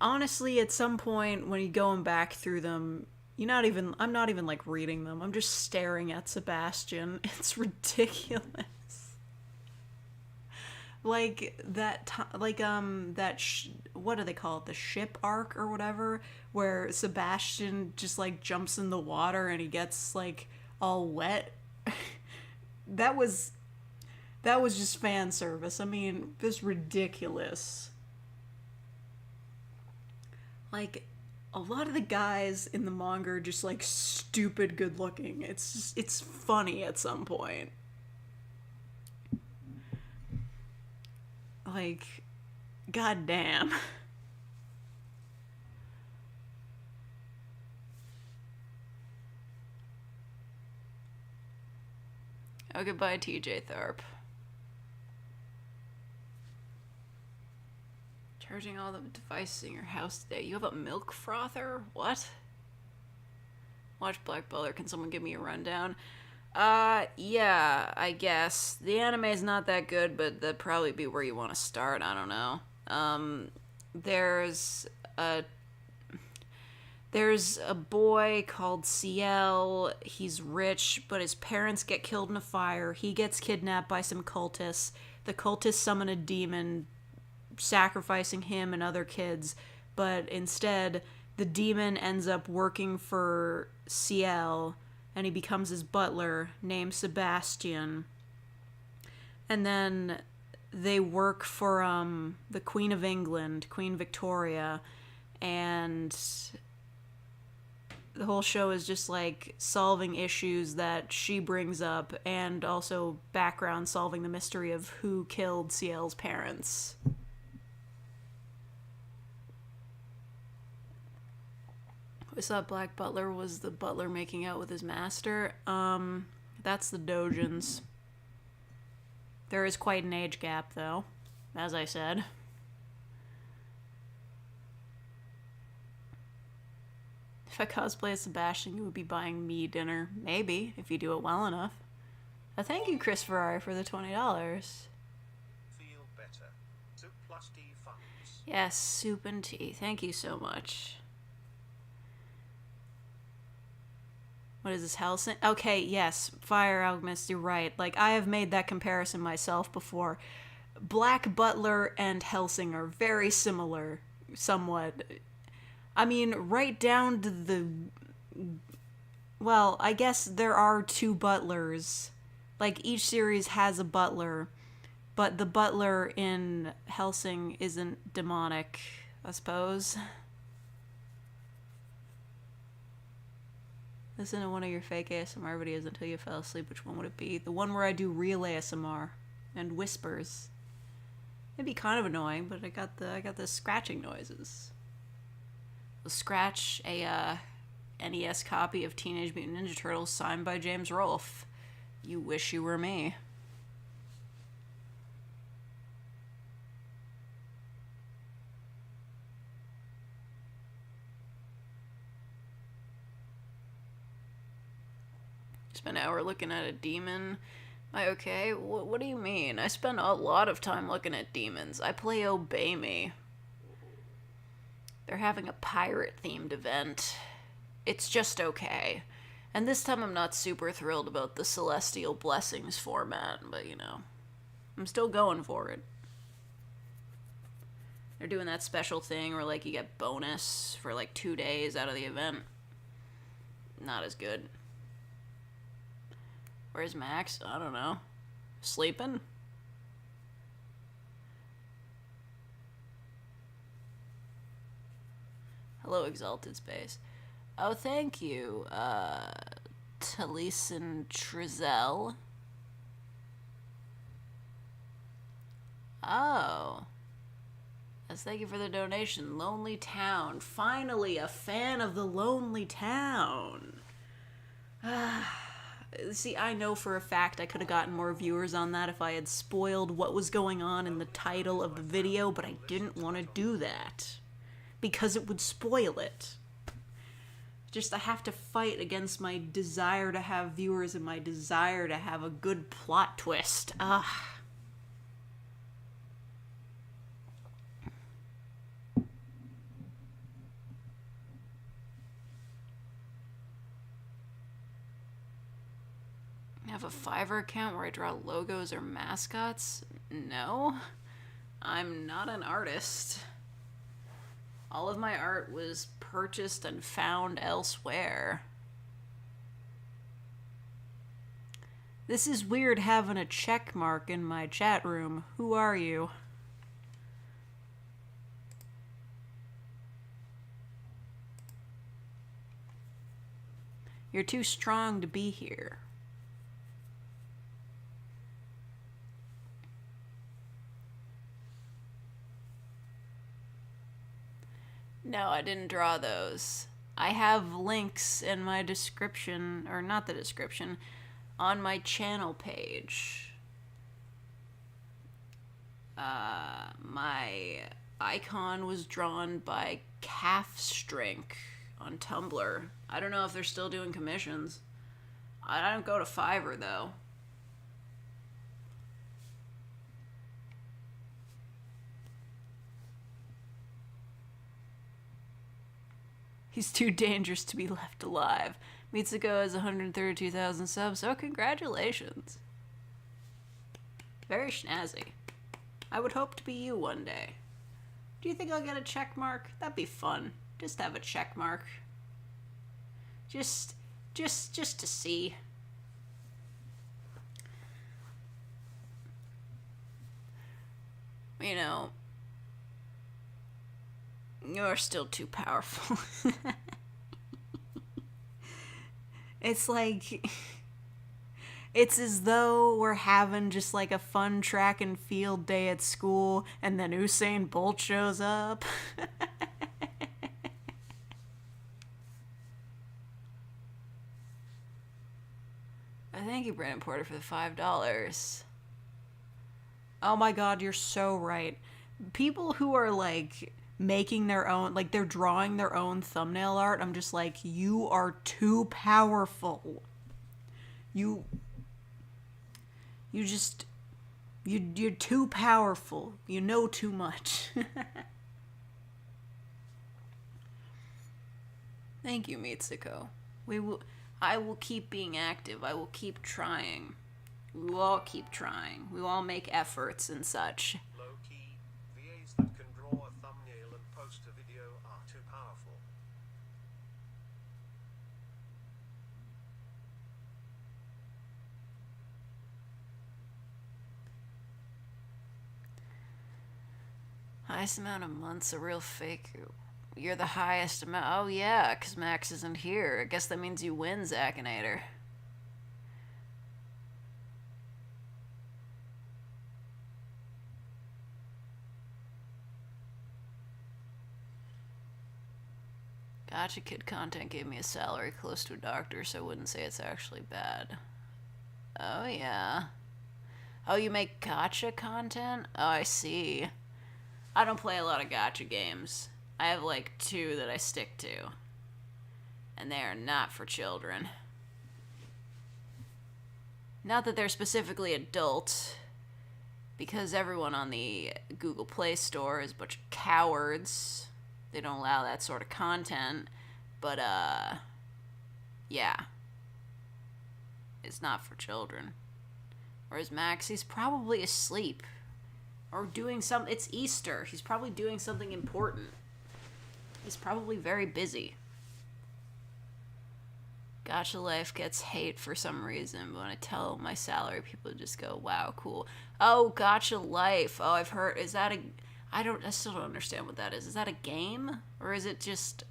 honestly, at some point when you're going back through them, I'm not even like reading them. I'm just staring at Sebastian. It's ridiculous. Like that what do they call it? The ship arc or whatever, where Sebastian just like jumps in the water and he gets like all wet. that was just fan service. I mean, just ridiculous. Like, a lot of the guys in the manga are just like stupid good looking. It's funny at some point. Like, goddamn. Oh, goodbye, TJ Tharp. Charging all the devices in your house today. You have a milk frother? What? Watch Black Butler. Can someone give me a rundown? Yeah, I guess. The anime's not that good, but that'd probably be where you want to start. I don't know. There's a boy called Ciel. He's rich, but his parents get killed in a fire. He gets kidnapped by some cultists. The cultists summon a demon, sacrificing him and other kids, but instead the demon ends up working for Ciel, and he becomes his butler named Sebastian. And then they work for the Queen of England, Queen Victoria, and the whole show is just like solving issues that she brings up, and also background solving the mystery of who killed Ciel's parents. I thought Black Butler was the butler making out with his master. That's the Dojins. There is quite an age gap, though, as I said. If I cosplay as Sebastian, you would be buying me dinner. Maybe, if you do it well enough. Thank you, Chris Ferrari, for the $20. Feel better. Soup plus tea funds. Yes, soup and tea. Thank you so much. What is this, Helsing? Okay, yes, Fire Alchemist, you're right. Like, I have made that comparison myself before. Black Butler and Helsing are very similar, somewhat. I mean, right down to the... Well, I guess there are two butlers. Like, each series has a butler, but the butler in Helsing isn't demonic, I suppose. Listen to one of your fake ASMR videos until you fell asleep. Which one would it be? The one where I do real ASMR and whispers. It'd be kind of annoying, but I got the scratching noises. I'll scratch a NES copy of Teenage Mutant Ninja Turtles signed by James Rolfe. You wish you were me. Spent an hour looking at a demon. Am I okay? What do you mean? I spend a lot of time looking at demons. I play Obey Me. They're having a pirate-themed event. It's just okay. And this time I'm not super thrilled about the Celestial Blessings format, but you know, I'm still going for it. They're doing that special thing where like you get bonus for like 2 days out of the event. Not as good. Where's Max? I don't know. Sleeping? Hello, Exalted Space. Oh, thank you, Taliesin Trizel. Oh. Yes, thank you for the donation. Lonely Town. Finally, a fan of the Lonely Town. See, I know for a fact I could have gotten more viewers on that if I had spoiled what was going on in the title of the video, but I didn't want to do that. Because it would spoil it. Just, I have to fight against my desire to have viewers and my desire to have a good plot twist. Ugh. I have a Fiverr account where I draw logos or mascots? No. I'm not an artist. All of my art was purchased and found elsewhere. This is weird having a check mark in my chat room. Who are you? You're too strong to be here. No, I didn't draw those. I have links in my description, or not the description, on my channel page. My icon was drawn by caffstrink on Tumblr. I don't know if they're still doing commissions. I don't go to Fiverr, though. He's too dangerous to be left alive. Mitsuko has 132,000 subs, so congratulations. Very snazzy. I would hope to be you one day. Do you think I'll get a check mark? That'd be fun. Just have a check mark. Just to see. You know, you're still too powerful. It's like, it's as though we're having just like a fun track and field day at school and then Usain Bolt shows up. Thank you, Brandon Porter, for the $5. Oh my god, you're so right. People who are like making their own, like they're drawing their own thumbnail art, I'm just like, you are too powerful. You're too powerful. You know too much. Thank you, Mitsuko. I will keep being active. I will keep trying. We will all keep trying. We will all make efforts and such. Low-key, VAs that can draw a thumbnail and post a video are too powerful. Highest amount of months, a real fake. You're the highest amount. Oh, yeah, because Max isn't here. I guess that means you win, Zakinator. Gotcha Kid content gave me a salary close to a doctor, so I wouldn't say it's actually bad. Oh, yeah. Oh, you make gotcha content? Oh, I see. I don't play a lot of gotcha games. I have like 2 that I stick to. And they are not for children. Not that they're specifically adult, because everyone on the Google Play Store is a bunch of cowards. They don't allow that sort of content. But, yeah. It's not for children. Whereas Max, he's probably asleep. Or doing some... It's Easter. He's probably doing something important. He's probably very busy. Gotcha Life gets hate for some reason, but when I tell my salary, people just go, wow, cool. Oh, Gotcha Life. Oh, I've heard... Is that a... I still don't understand what that is. Is that a game? Or is it just...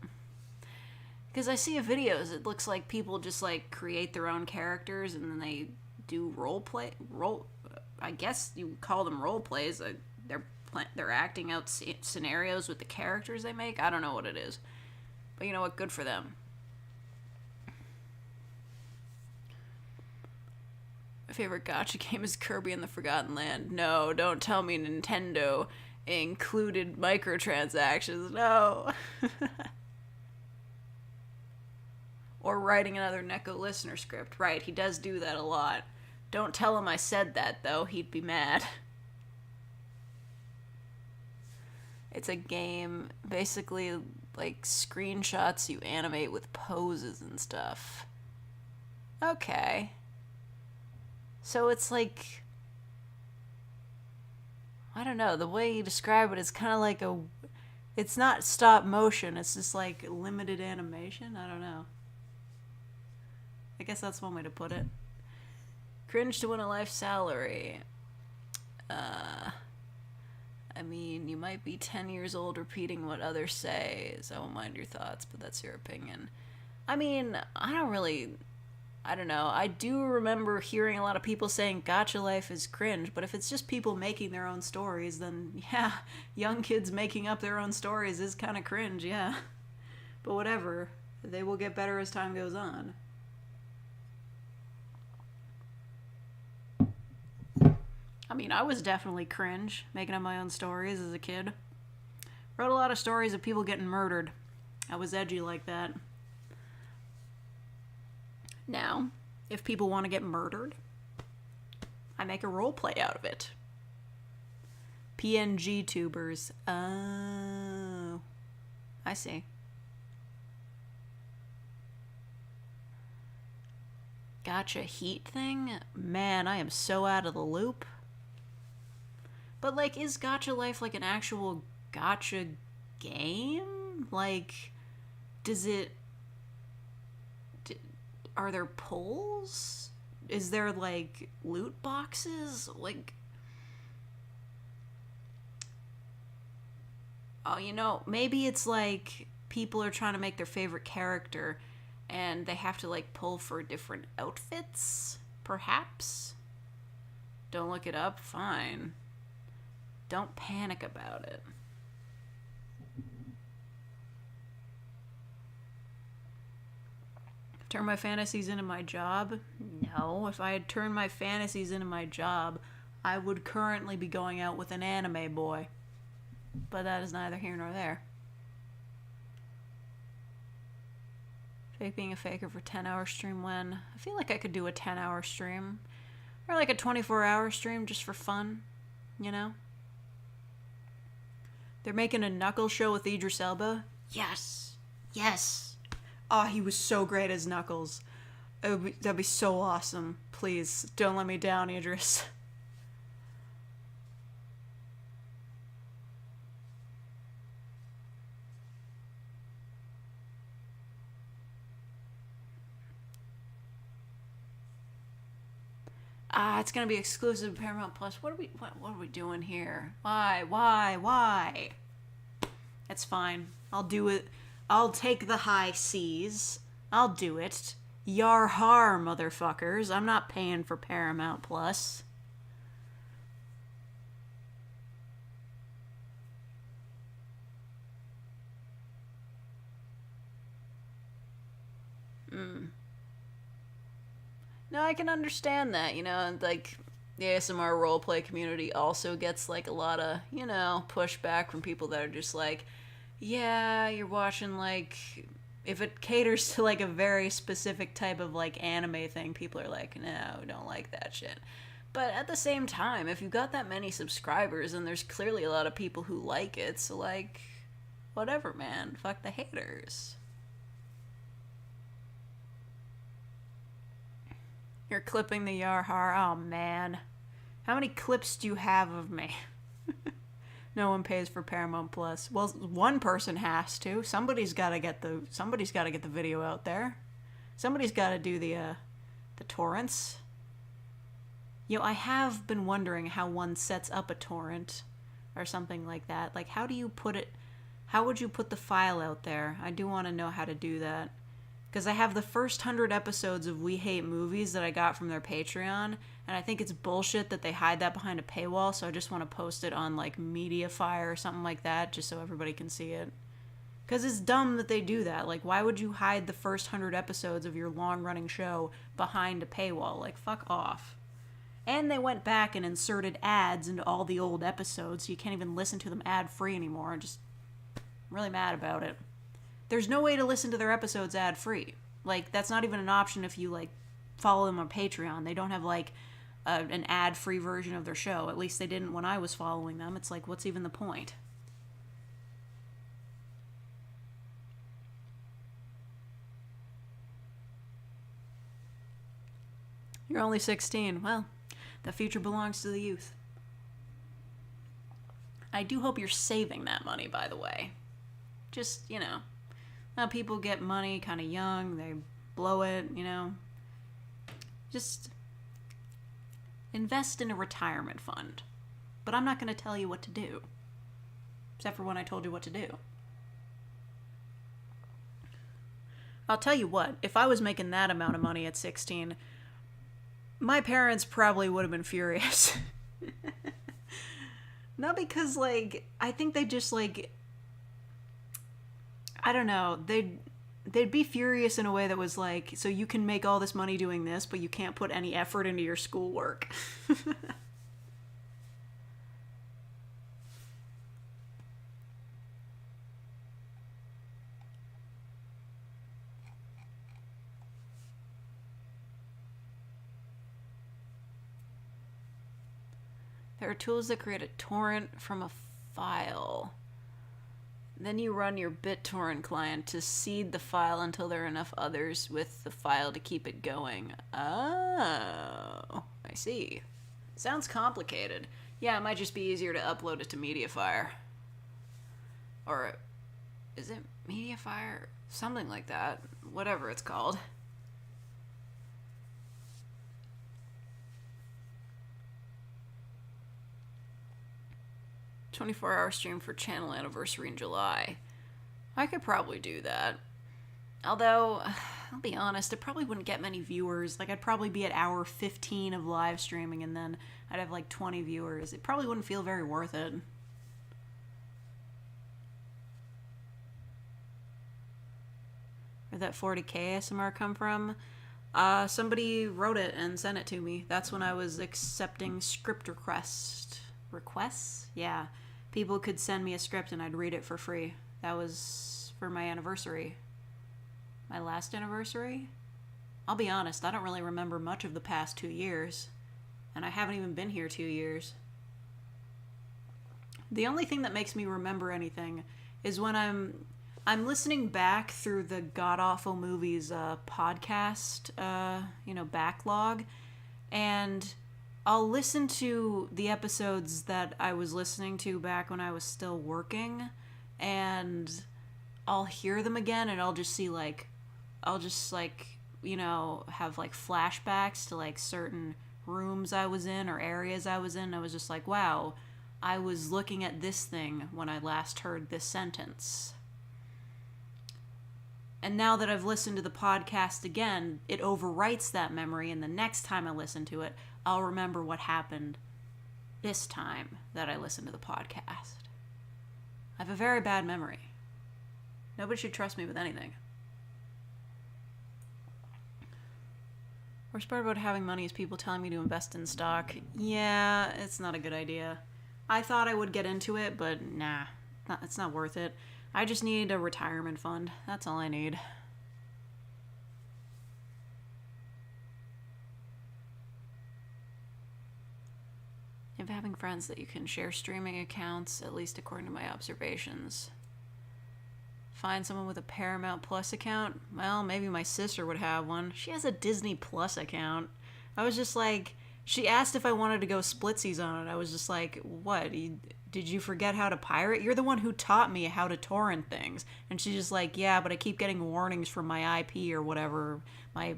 Because I see videos, it looks like people just, like, create their own characters and then they do I guess you call them role plays. They're acting out scenarios with the characters they make. I don't know what it is. But you know what? Good for them. My favorite gotcha game is Kirby and the Forgotten Land. No, don't tell me Nintendo included microtransactions. No. Or writing another Neko listener script. Right, he does do that a lot. Don't tell him I said that, though. He'd be mad. It's a game, basically, like, screenshots you animate with poses and stuff. Okay. So it's like... I don't know, the way you describe it is kind of like a... It's not stop motion, it's just like limited animation? I don't know. I guess that's one way to put it. Cringe to win a life salary. I mean, you might be 10 years old repeating what others say, so I won't mind your thoughts, but that's your opinion. I mean, I don't know. I do remember hearing a lot of people saying Gotcha Life is cringe, but if it's just people making their own stories, then yeah, young kids making up their own stories is kind of cringe, yeah. But whatever. They will get better as time goes on. I mean, I was definitely cringe, making up my own stories as a kid. Wrote a lot of stories of people getting murdered. I was edgy like that. Now, if people want to get murdered, I make a role play out of it. PNG tubers. Oh, I see. Gotcha heat thing? Man, I am so out of the loop. But, like, is Gotcha Life, like, an actual gotcha game? Like, are there pulls? Is there, like, loot boxes? Like, oh, you know, maybe it's like people are trying to make their favorite character and they have to, like, pull for different outfits, perhaps? Don't look it up? Fine. Don't panic about it. Turn my fantasies into my job? No. If I had turned my fantasies into my job, I would currently be going out with an anime boy. But that is neither here nor there. Fake being a faker for 10-hour stream when? I feel like I could do a 10-hour stream. Or like a 24-hour stream just for fun. You know? They're making a Knuckles show with Idris Elba? Yes. Yes. Oh, he was so great as Knuckles. That'd be so awesome. Please, don't let me down, Idris. It's gonna be exclusive to Paramount Plus. What are we doing here? Why? It's fine. I'll do it. I'll take the high seas. I'll do it. Yar har, motherfuckers. I'm not paying for Paramount Plus. No, I can understand that, you know, and like the ASMR roleplay community also gets like a lot of, you know, pushback from people that are just like, yeah, you're watching like, if it caters to like a very specific type of like anime thing, people are like, no, don't like that shit. But at the same time, if you've got that many subscribers, and there's clearly a lot of people who like it, so like, whatever, man, fuck the haters. You're clipping the Yarhar. Oh, man. How many clips do you have of me? No one pays for Paramount Plus. Well, one person has to. Somebody's got to get the video out there. Somebody's got to do the torrents. Yo, I have been wondering how one sets up a torrent or something like that. Like, how would you put the file out there? I do want to know how to do that. Because I have the first 100 episodes of We Hate Movies that I got from their Patreon, and I think it's bullshit that they hide that behind a paywall, so I just want to post it on, like, Mediafire or something like that, just so everybody can see it. Because it's dumb that they do that. Like, why would you hide the first 100 episodes of your long-running show behind a paywall? Like, fuck off. And they went back and inserted ads into all the old episodes, so you can't even listen to them ad-free anymore. I'm really mad about it. There's no way to listen to their episodes ad-free. Like, that's not even an option if you, like, follow them on Patreon. They don't have, like, an ad-free version of their show. At least they didn't when I was following them. It's like, what's even the point? You're only 16. Well, the future belongs to the youth. I do hope you're saving that money, by the way. Just, you know. Now people get money kind of young, they blow it, you know. Just invest in a retirement fund. But I'm not going to tell you what to do. Except for when I told you what to do. I'll tell you what, if I was making that amount of money at 16, my parents probably would have been furious. Not because, like, I think they just, like, I don't know, they'd be furious in a way that was like, so you can make all this money doing this, but you can't put any effort into your schoolwork. There are tools that create a torrent from a file. Then you run your BitTorrent client to seed the file until there are enough others with the file to keep it going. Oh, I see. Sounds complicated. Yeah, it might just be easier to upload it to Mediafire. Or, is it Mediafire? Something like that. Whatever it's called. "24-hour stream for channel anniversary in July." I could probably do that. Although, I'll be honest, it probably wouldn't get many viewers. Like, I'd probably be at hour 15 of live streaming, and then I'd have like 20 viewers. It probably wouldn't feel very worth it. Where'd that 40k ASMR come from? Somebody wrote it and sent it to me. That's when I was accepting script requests? Yeah. People could send me a script and I'd read it for free. That was for my anniversary. My last anniversary? I'll be honest, I don't really remember much of the past 2 years. And I haven't even been here 2 years. The only thing that makes me remember anything is when I'm I'm listening back through the God Awful Movies podcast, backlog, and I'll listen to the episodes that I was listening to back when I was still working, and I'll hear them again, and I'll just see, like, have, like, flashbacks to, like, certain rooms I was in or areas I was in. I was just like, wow, I was looking at this thing when I last heard this sentence. And now that I've listened to the podcast again, it overwrites that memory, and the next time I listen to it, I'll remember what happened this time that I listened to the podcast. I have a very bad memory. Nobody should trust me with anything. Worst part about having money is people telling me to invest in stock. Yeah, it's not a good idea. I thought I would get into it, but nah, it's not worth it. I just need a retirement fund. That's all I need. If having friends that you can share streaming accounts, at least according to my observations. Find someone with a Paramount Plus account? Well, maybe my sister would have one. She has a Disney Plus account. I was just like, she asked if I wanted to go splitsies on it. I was just like, what? Did you forget how to pirate? You're the one who taught me how to torrent things. And she's just like, yeah, but I keep getting warnings from my IP or whatever, my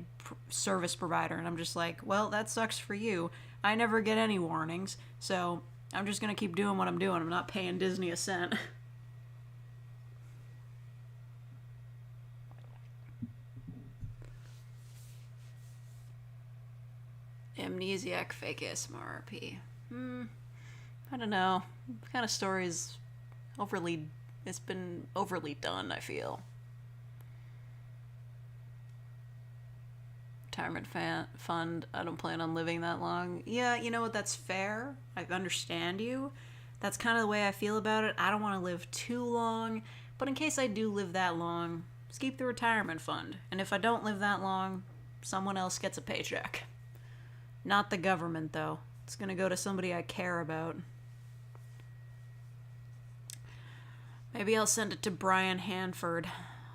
service provider. And I'm just like, well, that sucks for you. I never get any warnings. So I'm just going to keep doing what I'm doing. I'm not paying Disney a cent. Amnesiac fake ASMR. I don't know. The kind of story is it's been overly done, I feel. Retirement fund, I don't plan on living that long. Yeah, you know what, that's fair. I understand you. That's kind of the way I feel about it. I don't want to live too long, but in case I do live that long, just keep the retirement fund. And if I don't live that long, someone else gets a paycheck. Not the government, though. It's gonna go to somebody I care about. Maybe I'll send it to Brian Hanford.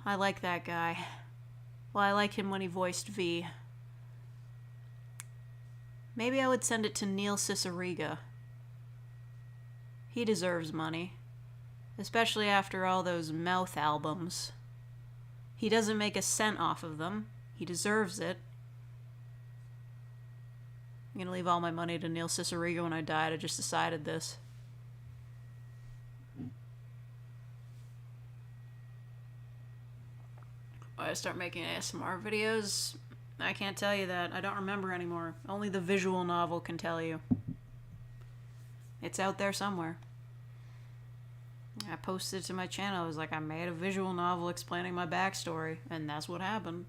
I like that guy. Well, I like him when he voiced V. Maybe I would send it to Neil Cicierega. He deserves money. Especially after all those Mouth albums. He doesn't make a cent off of them. He deserves it. I'm gonna leave all my money to Neil Cicierega when I die. I just decided this. Why I start making ASMR videos? I can't tell you that. I don't remember anymore. Only the visual novel can tell you. It's out there somewhere. I posted it to my channel. I was like, I made a visual novel explaining my backstory, and that's what happened.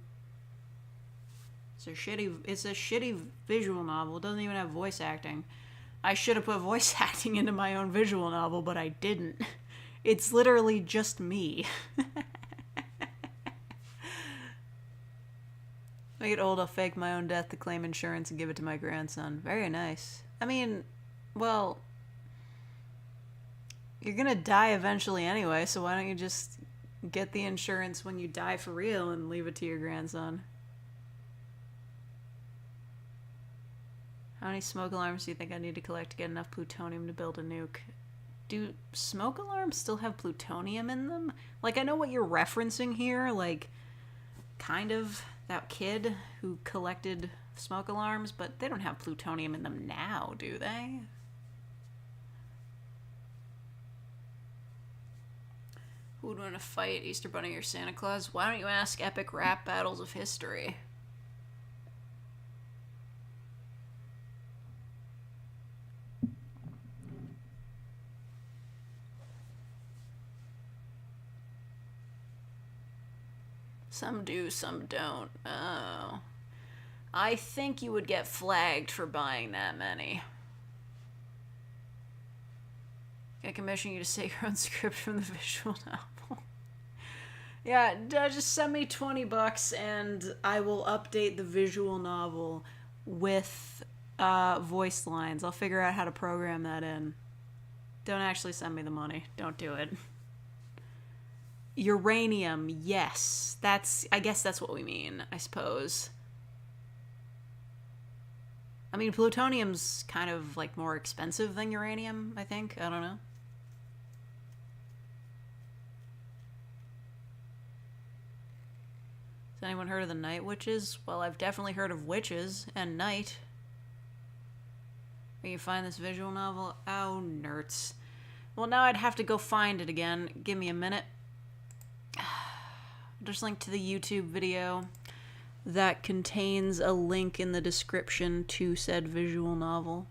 It's a shitty visual novel. It doesn't even have voice acting. I should have put voice acting into my own visual novel, but I didn't. It's literally just me. When I get old, I'll fake my own death to claim insurance and give it to my grandson. Very nice. I mean, well, you're gonna die eventually anyway, so why don't you just get the insurance when you die for real and leave it to your grandson? How many smoke alarms do you think I need to collect to get enough plutonium to build a nuke? Do smoke alarms still have plutonium in them? Like, I know what you're referencing here, like, kind of that kid who collected smoke alarms, but they don't have plutonium in them now, do they? Who would want to fight, Easter Bunny or Santa Claus? Why don't you ask epic rap battles of history? Some do, some don't. Oh. I think you would get flagged for buying that many. I commission you to say your own script from the visual novel. Yeah, just send me $20 and I will update the visual novel with voice lines. I'll figure out how to program that in. Don't actually send me the money. Don't do it. Uranium, yes. I guess that's what we mean, I suppose. I mean, plutonium's kind of like more expensive than uranium, I think. I don't know. Has anyone heard of the night witches? Well, I've definitely heard of witches and night. Where you find this visual novel? Oh, nerds. Well, now I'd have to go find it again. Give me a minute. Just link to the YouTube video that contains a link in the description to said visual novel.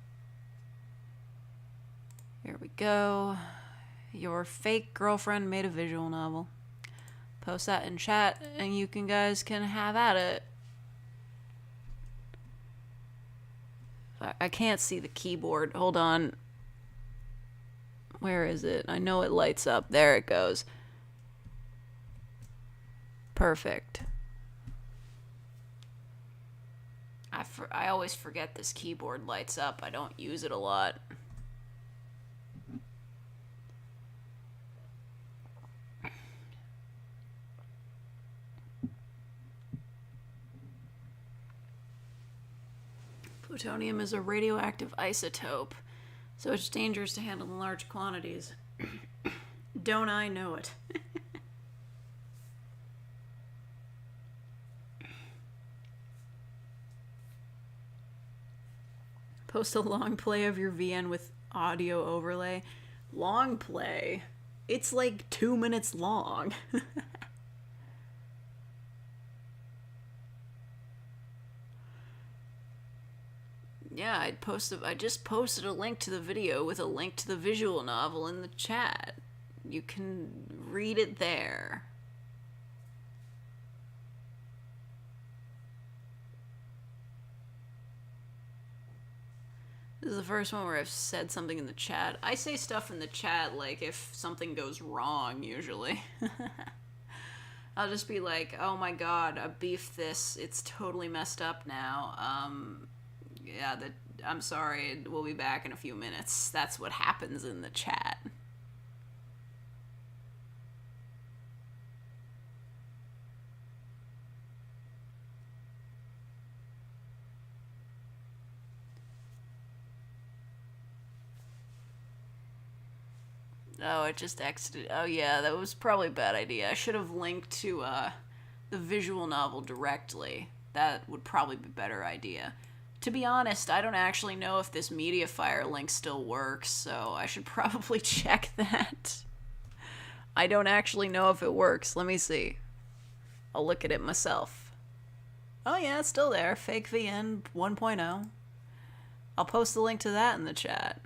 Here we go. Your fake girlfriend made a visual novel. Post that in chat and you guys can have at it. I can't see the keyboard. Hold on. Where is it? I know it lights up. There it goes. Perfect. I always forget this keyboard lights up. I don't use it a lot. Plutonium is a radioactive isotope, so it's dangerous to handle in large quantities. Don't I know it? Post a long play of your VN with audio overlay. Long play? It's like 2 minutes long. Yeah, I just posted a link to the video with a link to the visual novel in the chat. You can read it there. This is the first one where I've said something in the chat. I say stuff in the chat like if something goes wrong, usually. I'll just be like, oh my god, I beefed this. It's totally messed up now. Yeah, I'm sorry, we'll be back in a few minutes. That's what happens in the chat. Oh, it just exited. Oh yeah, that was probably a bad idea. I should have linked to the visual novel directly. That would probably be a better idea. To be honest, I don't actually know if this Mediafire link still works, so I should probably check that. I don't actually know if it works. Let me see. I'll look at it myself. Oh yeah, it's still there. Fake VN 1.0. I'll post the link to that in the chat.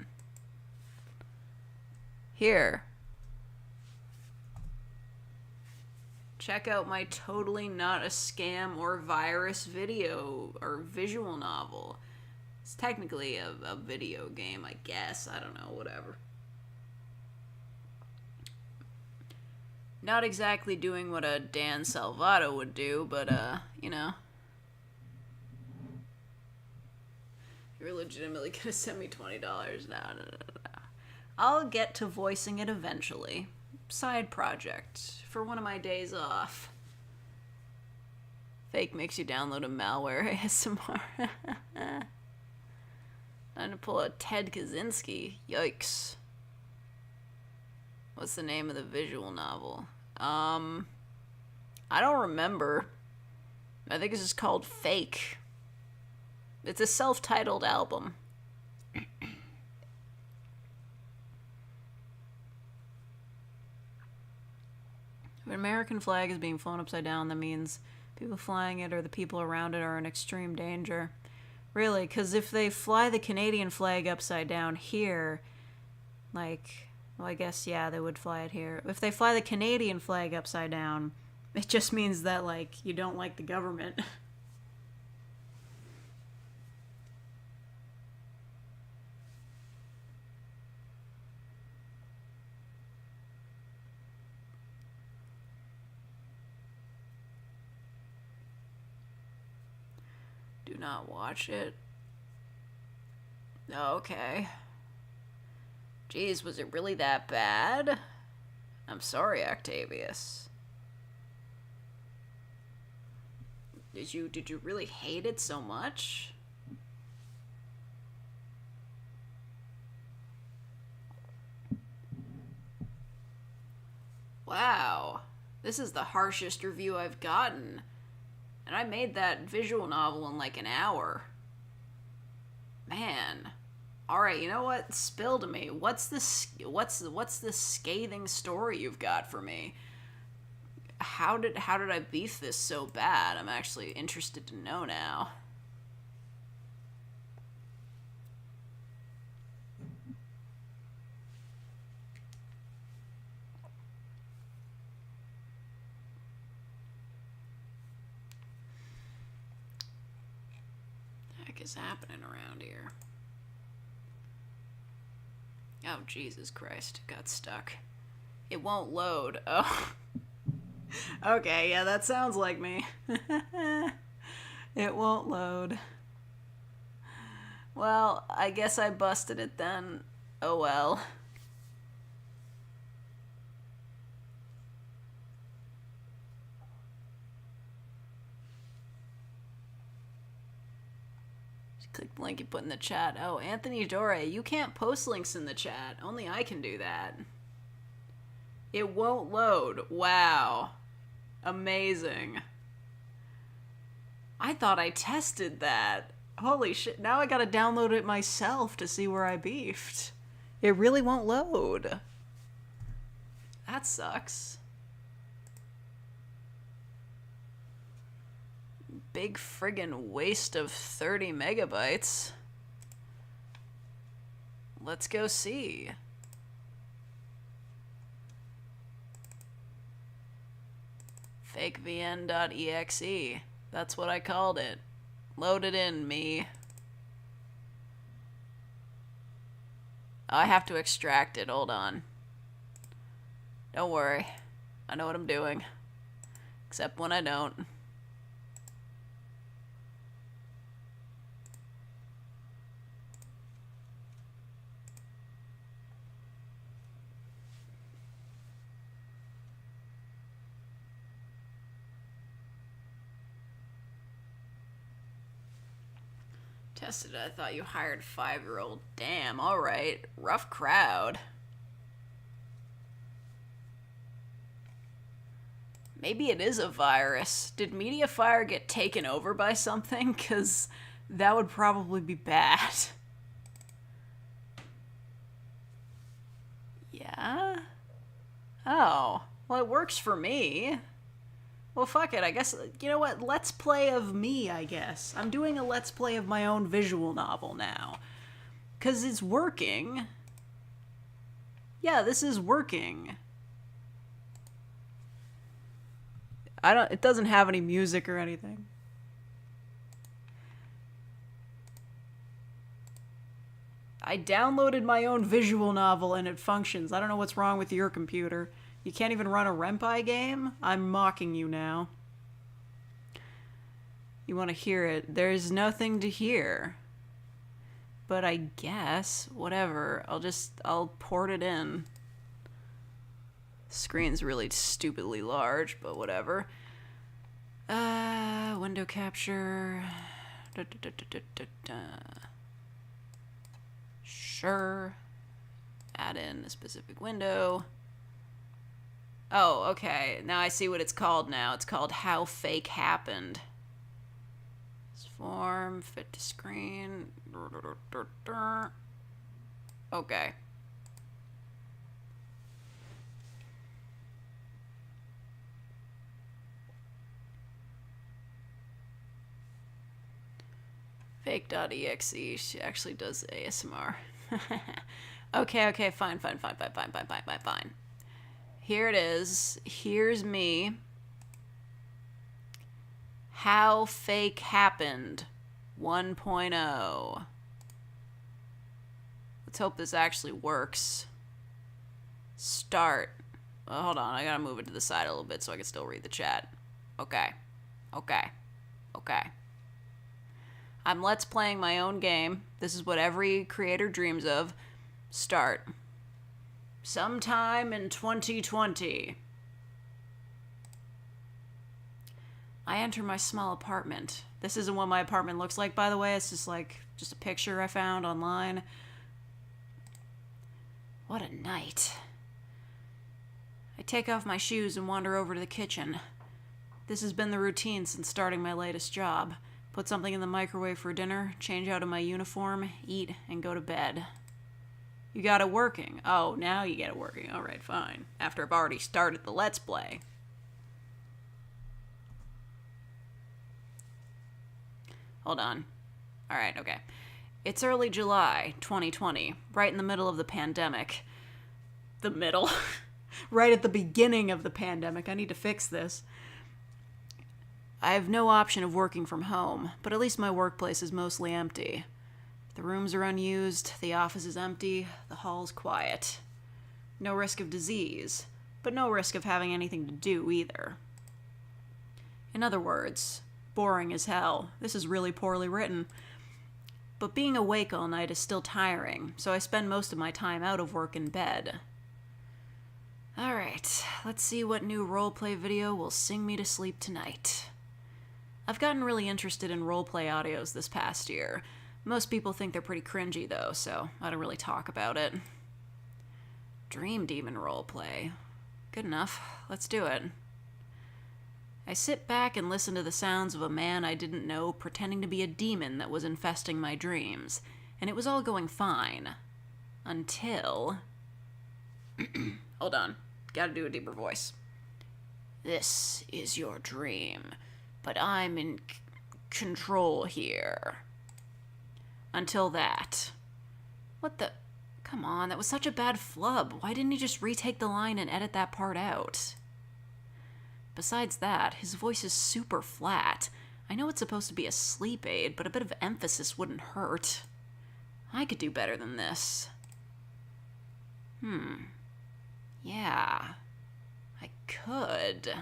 Here. Check out my totally not a scam or virus video or visual novel. It's technically a video game, I guess. I don't know, whatever. Not exactly doing what a Dan Salvato would do, but, you know. You're legitimately gonna send me $20. No. I'll get to voicing it eventually. Side project for one of my days off. Fake makes you download a malware ASMR. Trying to pull a Ted Kaczynski. Yikes. What's the name of the visual novel? I don't remember. I think it's just called Fake. It's a self-titled album. If an American flag is being flown upside down, that means people flying it or the people around it are in extreme danger. Really, because if they fly the Canadian flag upside down here, like, well, I guess, yeah, they would fly it here. If they fly the Canadian flag upside down, it just means that, like, you don't like the government. Do not watch it. Okay. Jeez, was it really that bad? I'm sorry, Octavius. Did you really hate it so much? Wow. This is the harshest review I've gotten. And I made that visual novel in like an hour. Man. All right, you know what? Spill to me. What's the scathing story you've got for me? How did I beef this so bad? I'm actually interested to know now. What the heck is happening around here? Oh, Jesus Christ. Got stuck. It won't load. Oh. Okay, yeah, that sounds like me. It won't load. Well, I guess I busted it then. Oh well. Just click the link you put in the chat. Oh, Anthony Dore, you can't post links in the chat. Only I can do that. It won't load. Wow. Amazing. I thought I tested that. Holy shit, now I gotta download it myself to see where I beefed. It really won't load. That sucks. Big friggin' waste of 30 megabytes. Let's go see. fakevn.exe. That's what I called it. Load it in, me. I have to extract it. Hold on. Don't worry. I know what I'm doing. Except when I don't. Tested it. I thought you hired 5-year-old. Damn, alright. Rough crowd. Maybe it is a virus. Did Mediafire get taken over by something? Because that would probably be bad. Yeah? Oh. Well, it works for me. Well, fuck it. I guess, you know what? Let's play of me, I guess. I'm doing a let's play of my own visual novel now. Because it's working. Yeah, this is working. It doesn't have any music or anything. I downloaded my own visual novel and it functions. I don't know what's wrong with your computer. You can't even run a Ren'Py game? I'm mocking you now. You want to hear it? There's nothing to hear. But I guess, whatever. I'll port it in. Screen's really stupidly large, but whatever. Window capture. Sure. Add in a specific window. Oh, okay. Now I see what it's called now. It's called How Fake Happened. Form, fit to screen. Okay. Fake.exe. She actually does ASMR. Okay, fine. Here it is. Here's me. How Fake Happened 1.0. Let's hope this actually works. Start. Well, hold on. I gotta move it to the side a little bit so I can still read the chat. Okay. I'm let's playing my own game. This is what every creator dreams of. Start. Sometime in 2020. I enter my small apartment. This isn't what my apartment looks like, by the way. It's just a picture I found online. What a night. I take off my shoes and wander over to the kitchen. This has been the routine since starting my latest job. Put something in the microwave for dinner, change out of my uniform, eat, and go to bed. You got it working. Oh, now you get it working. Alright, fine. After I've already started the Let's Play. Hold on. Alright, okay. It's early July, 2020, right in the middle of the pandemic. The middle? Right at the beginning of the pandemic. I need to fix this. I have no option of working from home, but at least my workplace is mostly empty. The rooms are unused, the office is empty, the hall's quiet. No risk of disease, but no risk of having anything to do either. In other words, boring as hell. This is really poorly written. But being awake all night is still tiring, so I spend most of my time out of work in bed. Alright, let's see what new roleplay video will sing me to sleep tonight. I've gotten really interested in roleplay audios this past year. Most people think they're pretty cringy though, so I don't really talk about it. Dream Demon roleplay. Good enough, let's do it. I sit back and listen to the sounds of a man I didn't know pretending to be a demon that was infesting my dreams, and it was all going fine. Until... Hold on, gotta do a deeper voice. This is your dream, but I'm in control here. Until that. What the... Come on, that was such a bad flub. Why didn't he just retake the line and edit that part out? Besides that, his voice is super flat. I know it's supposed to be a sleep aid, but a bit of emphasis wouldn't hurt. I could do better than this. Yeah. I could.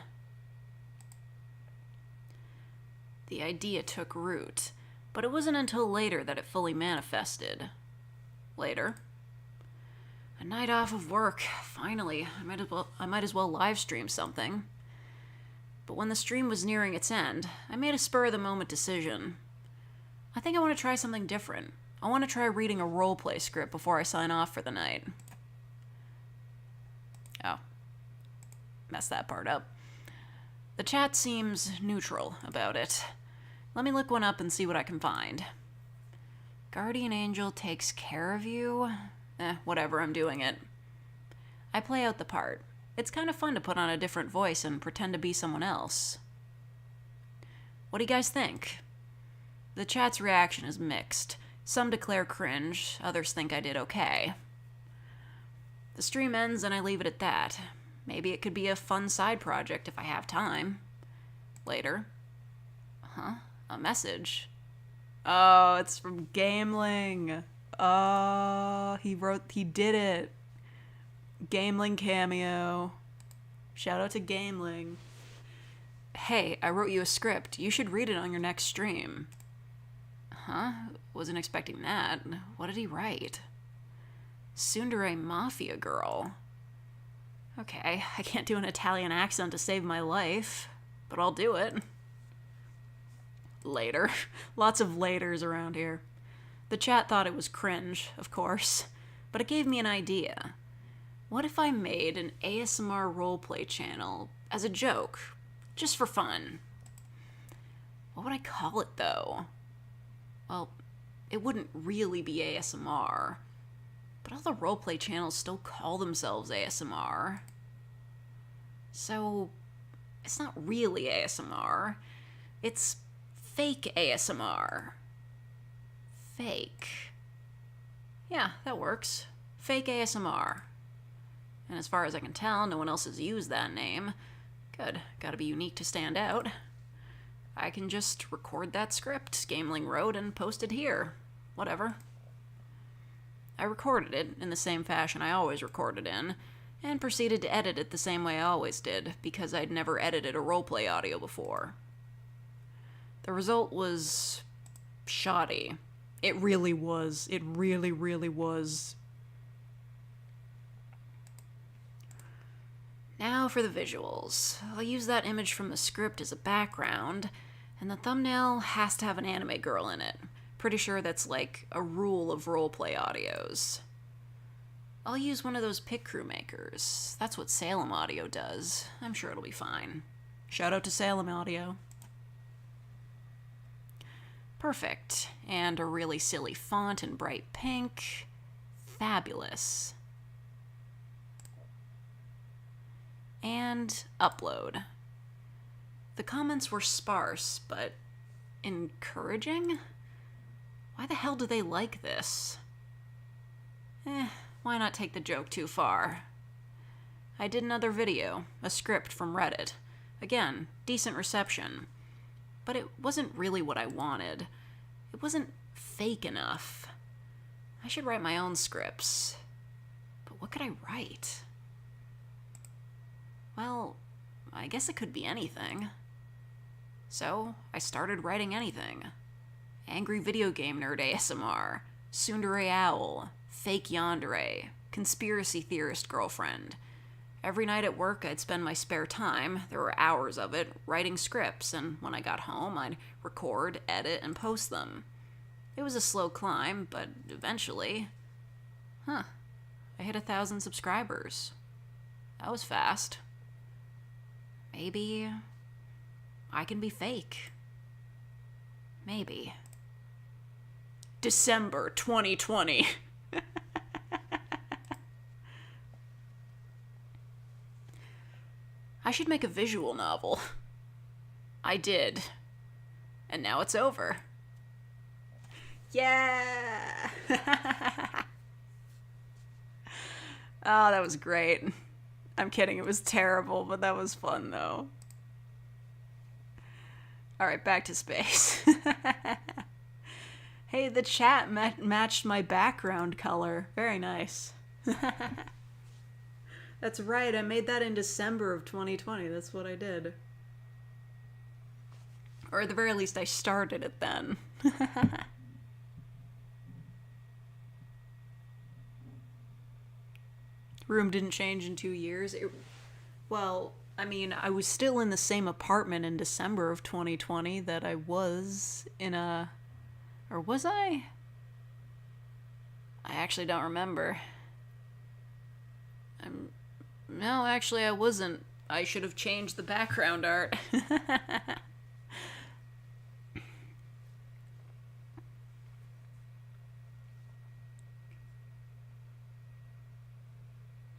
The idea took root, but it wasn't until later that it fully manifested. Later. A night off of work. Finally, I might as well live stream something. But when the stream was nearing its end, I made a spur-of-the-moment decision. I think I want to try something different. I want to try reading a roleplay script before I sign off for the night. Oh. Messed that part up. The chat seems neutral about it. Let me look one up and see what I can find. Guardian Angel takes care of you? Whatever, I'm doing it. I play out the part. It's kind of fun to put on a different voice and pretend to be someone else. What do you guys think? The chat's reaction is mixed. Some declare cringe, others think I did okay. The stream ends and I leave it at that. Maybe it could be a fun side project if I have time. Later. A message. Oh, it's from Gameling. Oh, he did it. Gameling cameo. Shout out to Gameling. Hey, I wrote you a script. You should read it on your next stream. Huh? Wasn't expecting that. What did he write? Tsundere Mafia Girl. Okay, I can't do an Italian accent to save my life, but I'll do it. Later. Lots of laters around here. The chat thought it was cringe, of course, but it gave me an idea. What if I made an ASMR roleplay channel as a joke, just for fun? What would I call it, though? Well, it wouldn't really be ASMR, but all the roleplay channels still call themselves ASMR. So, it's not really ASMR. It's fake ASMR. Fake. Yeah, that works. Fake ASMR. And as far as I can tell, no one else has used that name. Good. Gotta be unique to stand out. I can just record that script Gameling wrote and post it here. Whatever. I recorded it in the same fashion I always recorded in, and proceeded to edit it the same way I always did, because I'd never edited a roleplay audio before. The result was shoddy. It really was. It really, really was. Now for the visuals. I'll use that image from the script as a background, and the thumbnail has to have an anime girl in it. Pretty sure that's like a rule of roleplay audios. I'll use one of those pit crew makers. That's what Salem Audio does. I'm sure it'll be fine. Shout out to Salem Audio. Perfect. And a really silly font in bright pink. Fabulous. And upload. The comments were sparse, but encouraging? Why the hell do they like this? Why not take the joke too far? I did another video, a script from Reddit. Again, decent reception. But it wasn't really what I wanted. It wasn't fake enough. I should write my own scripts. But what could I write? Well, I guess it could be anything. So, I started writing anything. Angry video game nerd ASMR, tsundere owl, fake yandere, conspiracy theorist girlfriend. Every night at work, I'd spend my spare time, there were hours of it, writing scripts, and when I got home, I'd record, edit, and post them. It was a slow climb, but eventually... I hit 1,000 subscribers. That was fast. Maybe... I can be fake. Maybe. December 2020. I should make a visual novel. I did. And now it's over. Yeah! Oh, that was great. I'm kidding, it was terrible, but that was fun, though. Alright, back to space. Hey, the chat matched my background color. Very nice. That's right, I made that in December of 2020. That's what I did. Or at the very least, I started it then. Room didn't change in 2 years. Well, I mean, I was still in the same apartment in December of 2020 that I was in a... Or was I? I actually don't remember. No, actually I wasn't. I should have changed the background art.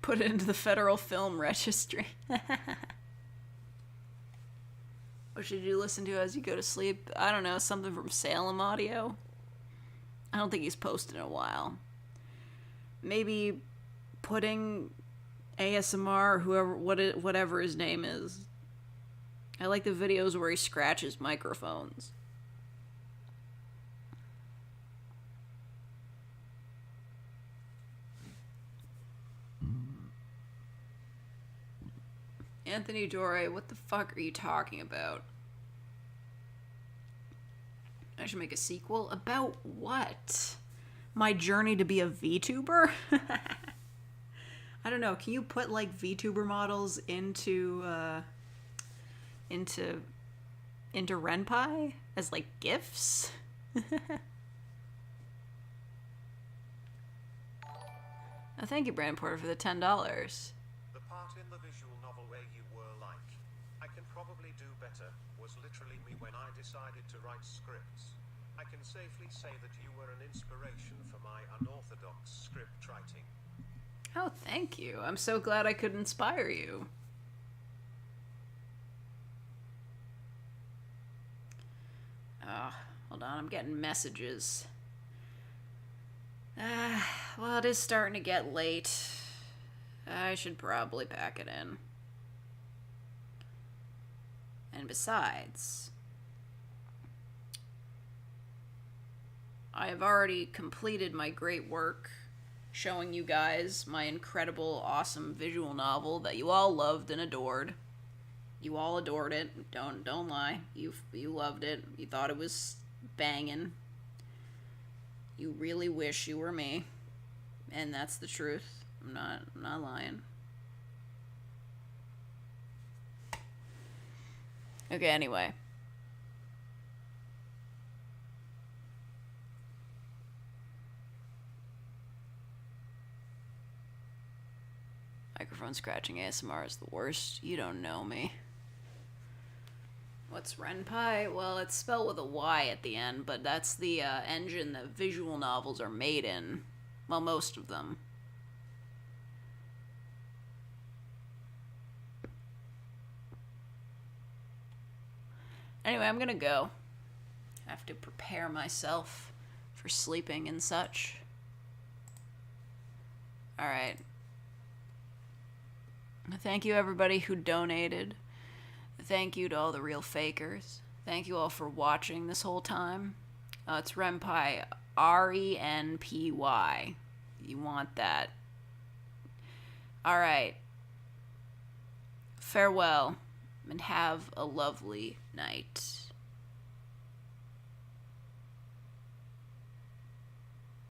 Put it into the Federal Film Registry. What should you listen to as you go to sleep? I don't know, something from Salem Audio? I don't think he's posted in a while. Maybe Pudding ASMR, whatever his name is. I like the videos where he scratches microphones. Anthony Dore, what the fuck are you talking about? I should make a sequel? About what? My journey to be a VTuber? I don't know, can you put like VTuber models into Ren'Py as like GIFs? Oh, thank you, Brand Porter, for the $10. The part in the visual novel where you were like, I can probably do better, was literally me when I decided to write scripts. I can safely say that you were an inspiration for my unorthodox script writing. Oh, thank you. I'm so glad I could inspire you. Oh, hold on, I'm getting messages. Well, it is starting to get late. I should probably pack it in. And besides, I have already completed my great work showing you guys my incredible, awesome visual novel that you all loved and adored. You all adored it. Don't lie. You loved it. You thought it was banging. You really wish you were me. And that's the truth. I'm not lying. Okay, anyway. Microphone scratching ASMR is the worst. You don't know me. What's Renpai? Well, it's spelled with a Y at the end, but that's the engine that visual novels are made in. Well, most of them. Anyway, I'm gonna go. I have to prepare myself for sleeping and such. Alright. Thank you, everybody who donated. Thank you to all the real fakers. Thank you all for watching this whole time. It's Renpy, Renpy. You want that. Alright. Farewell, and have a lovely night.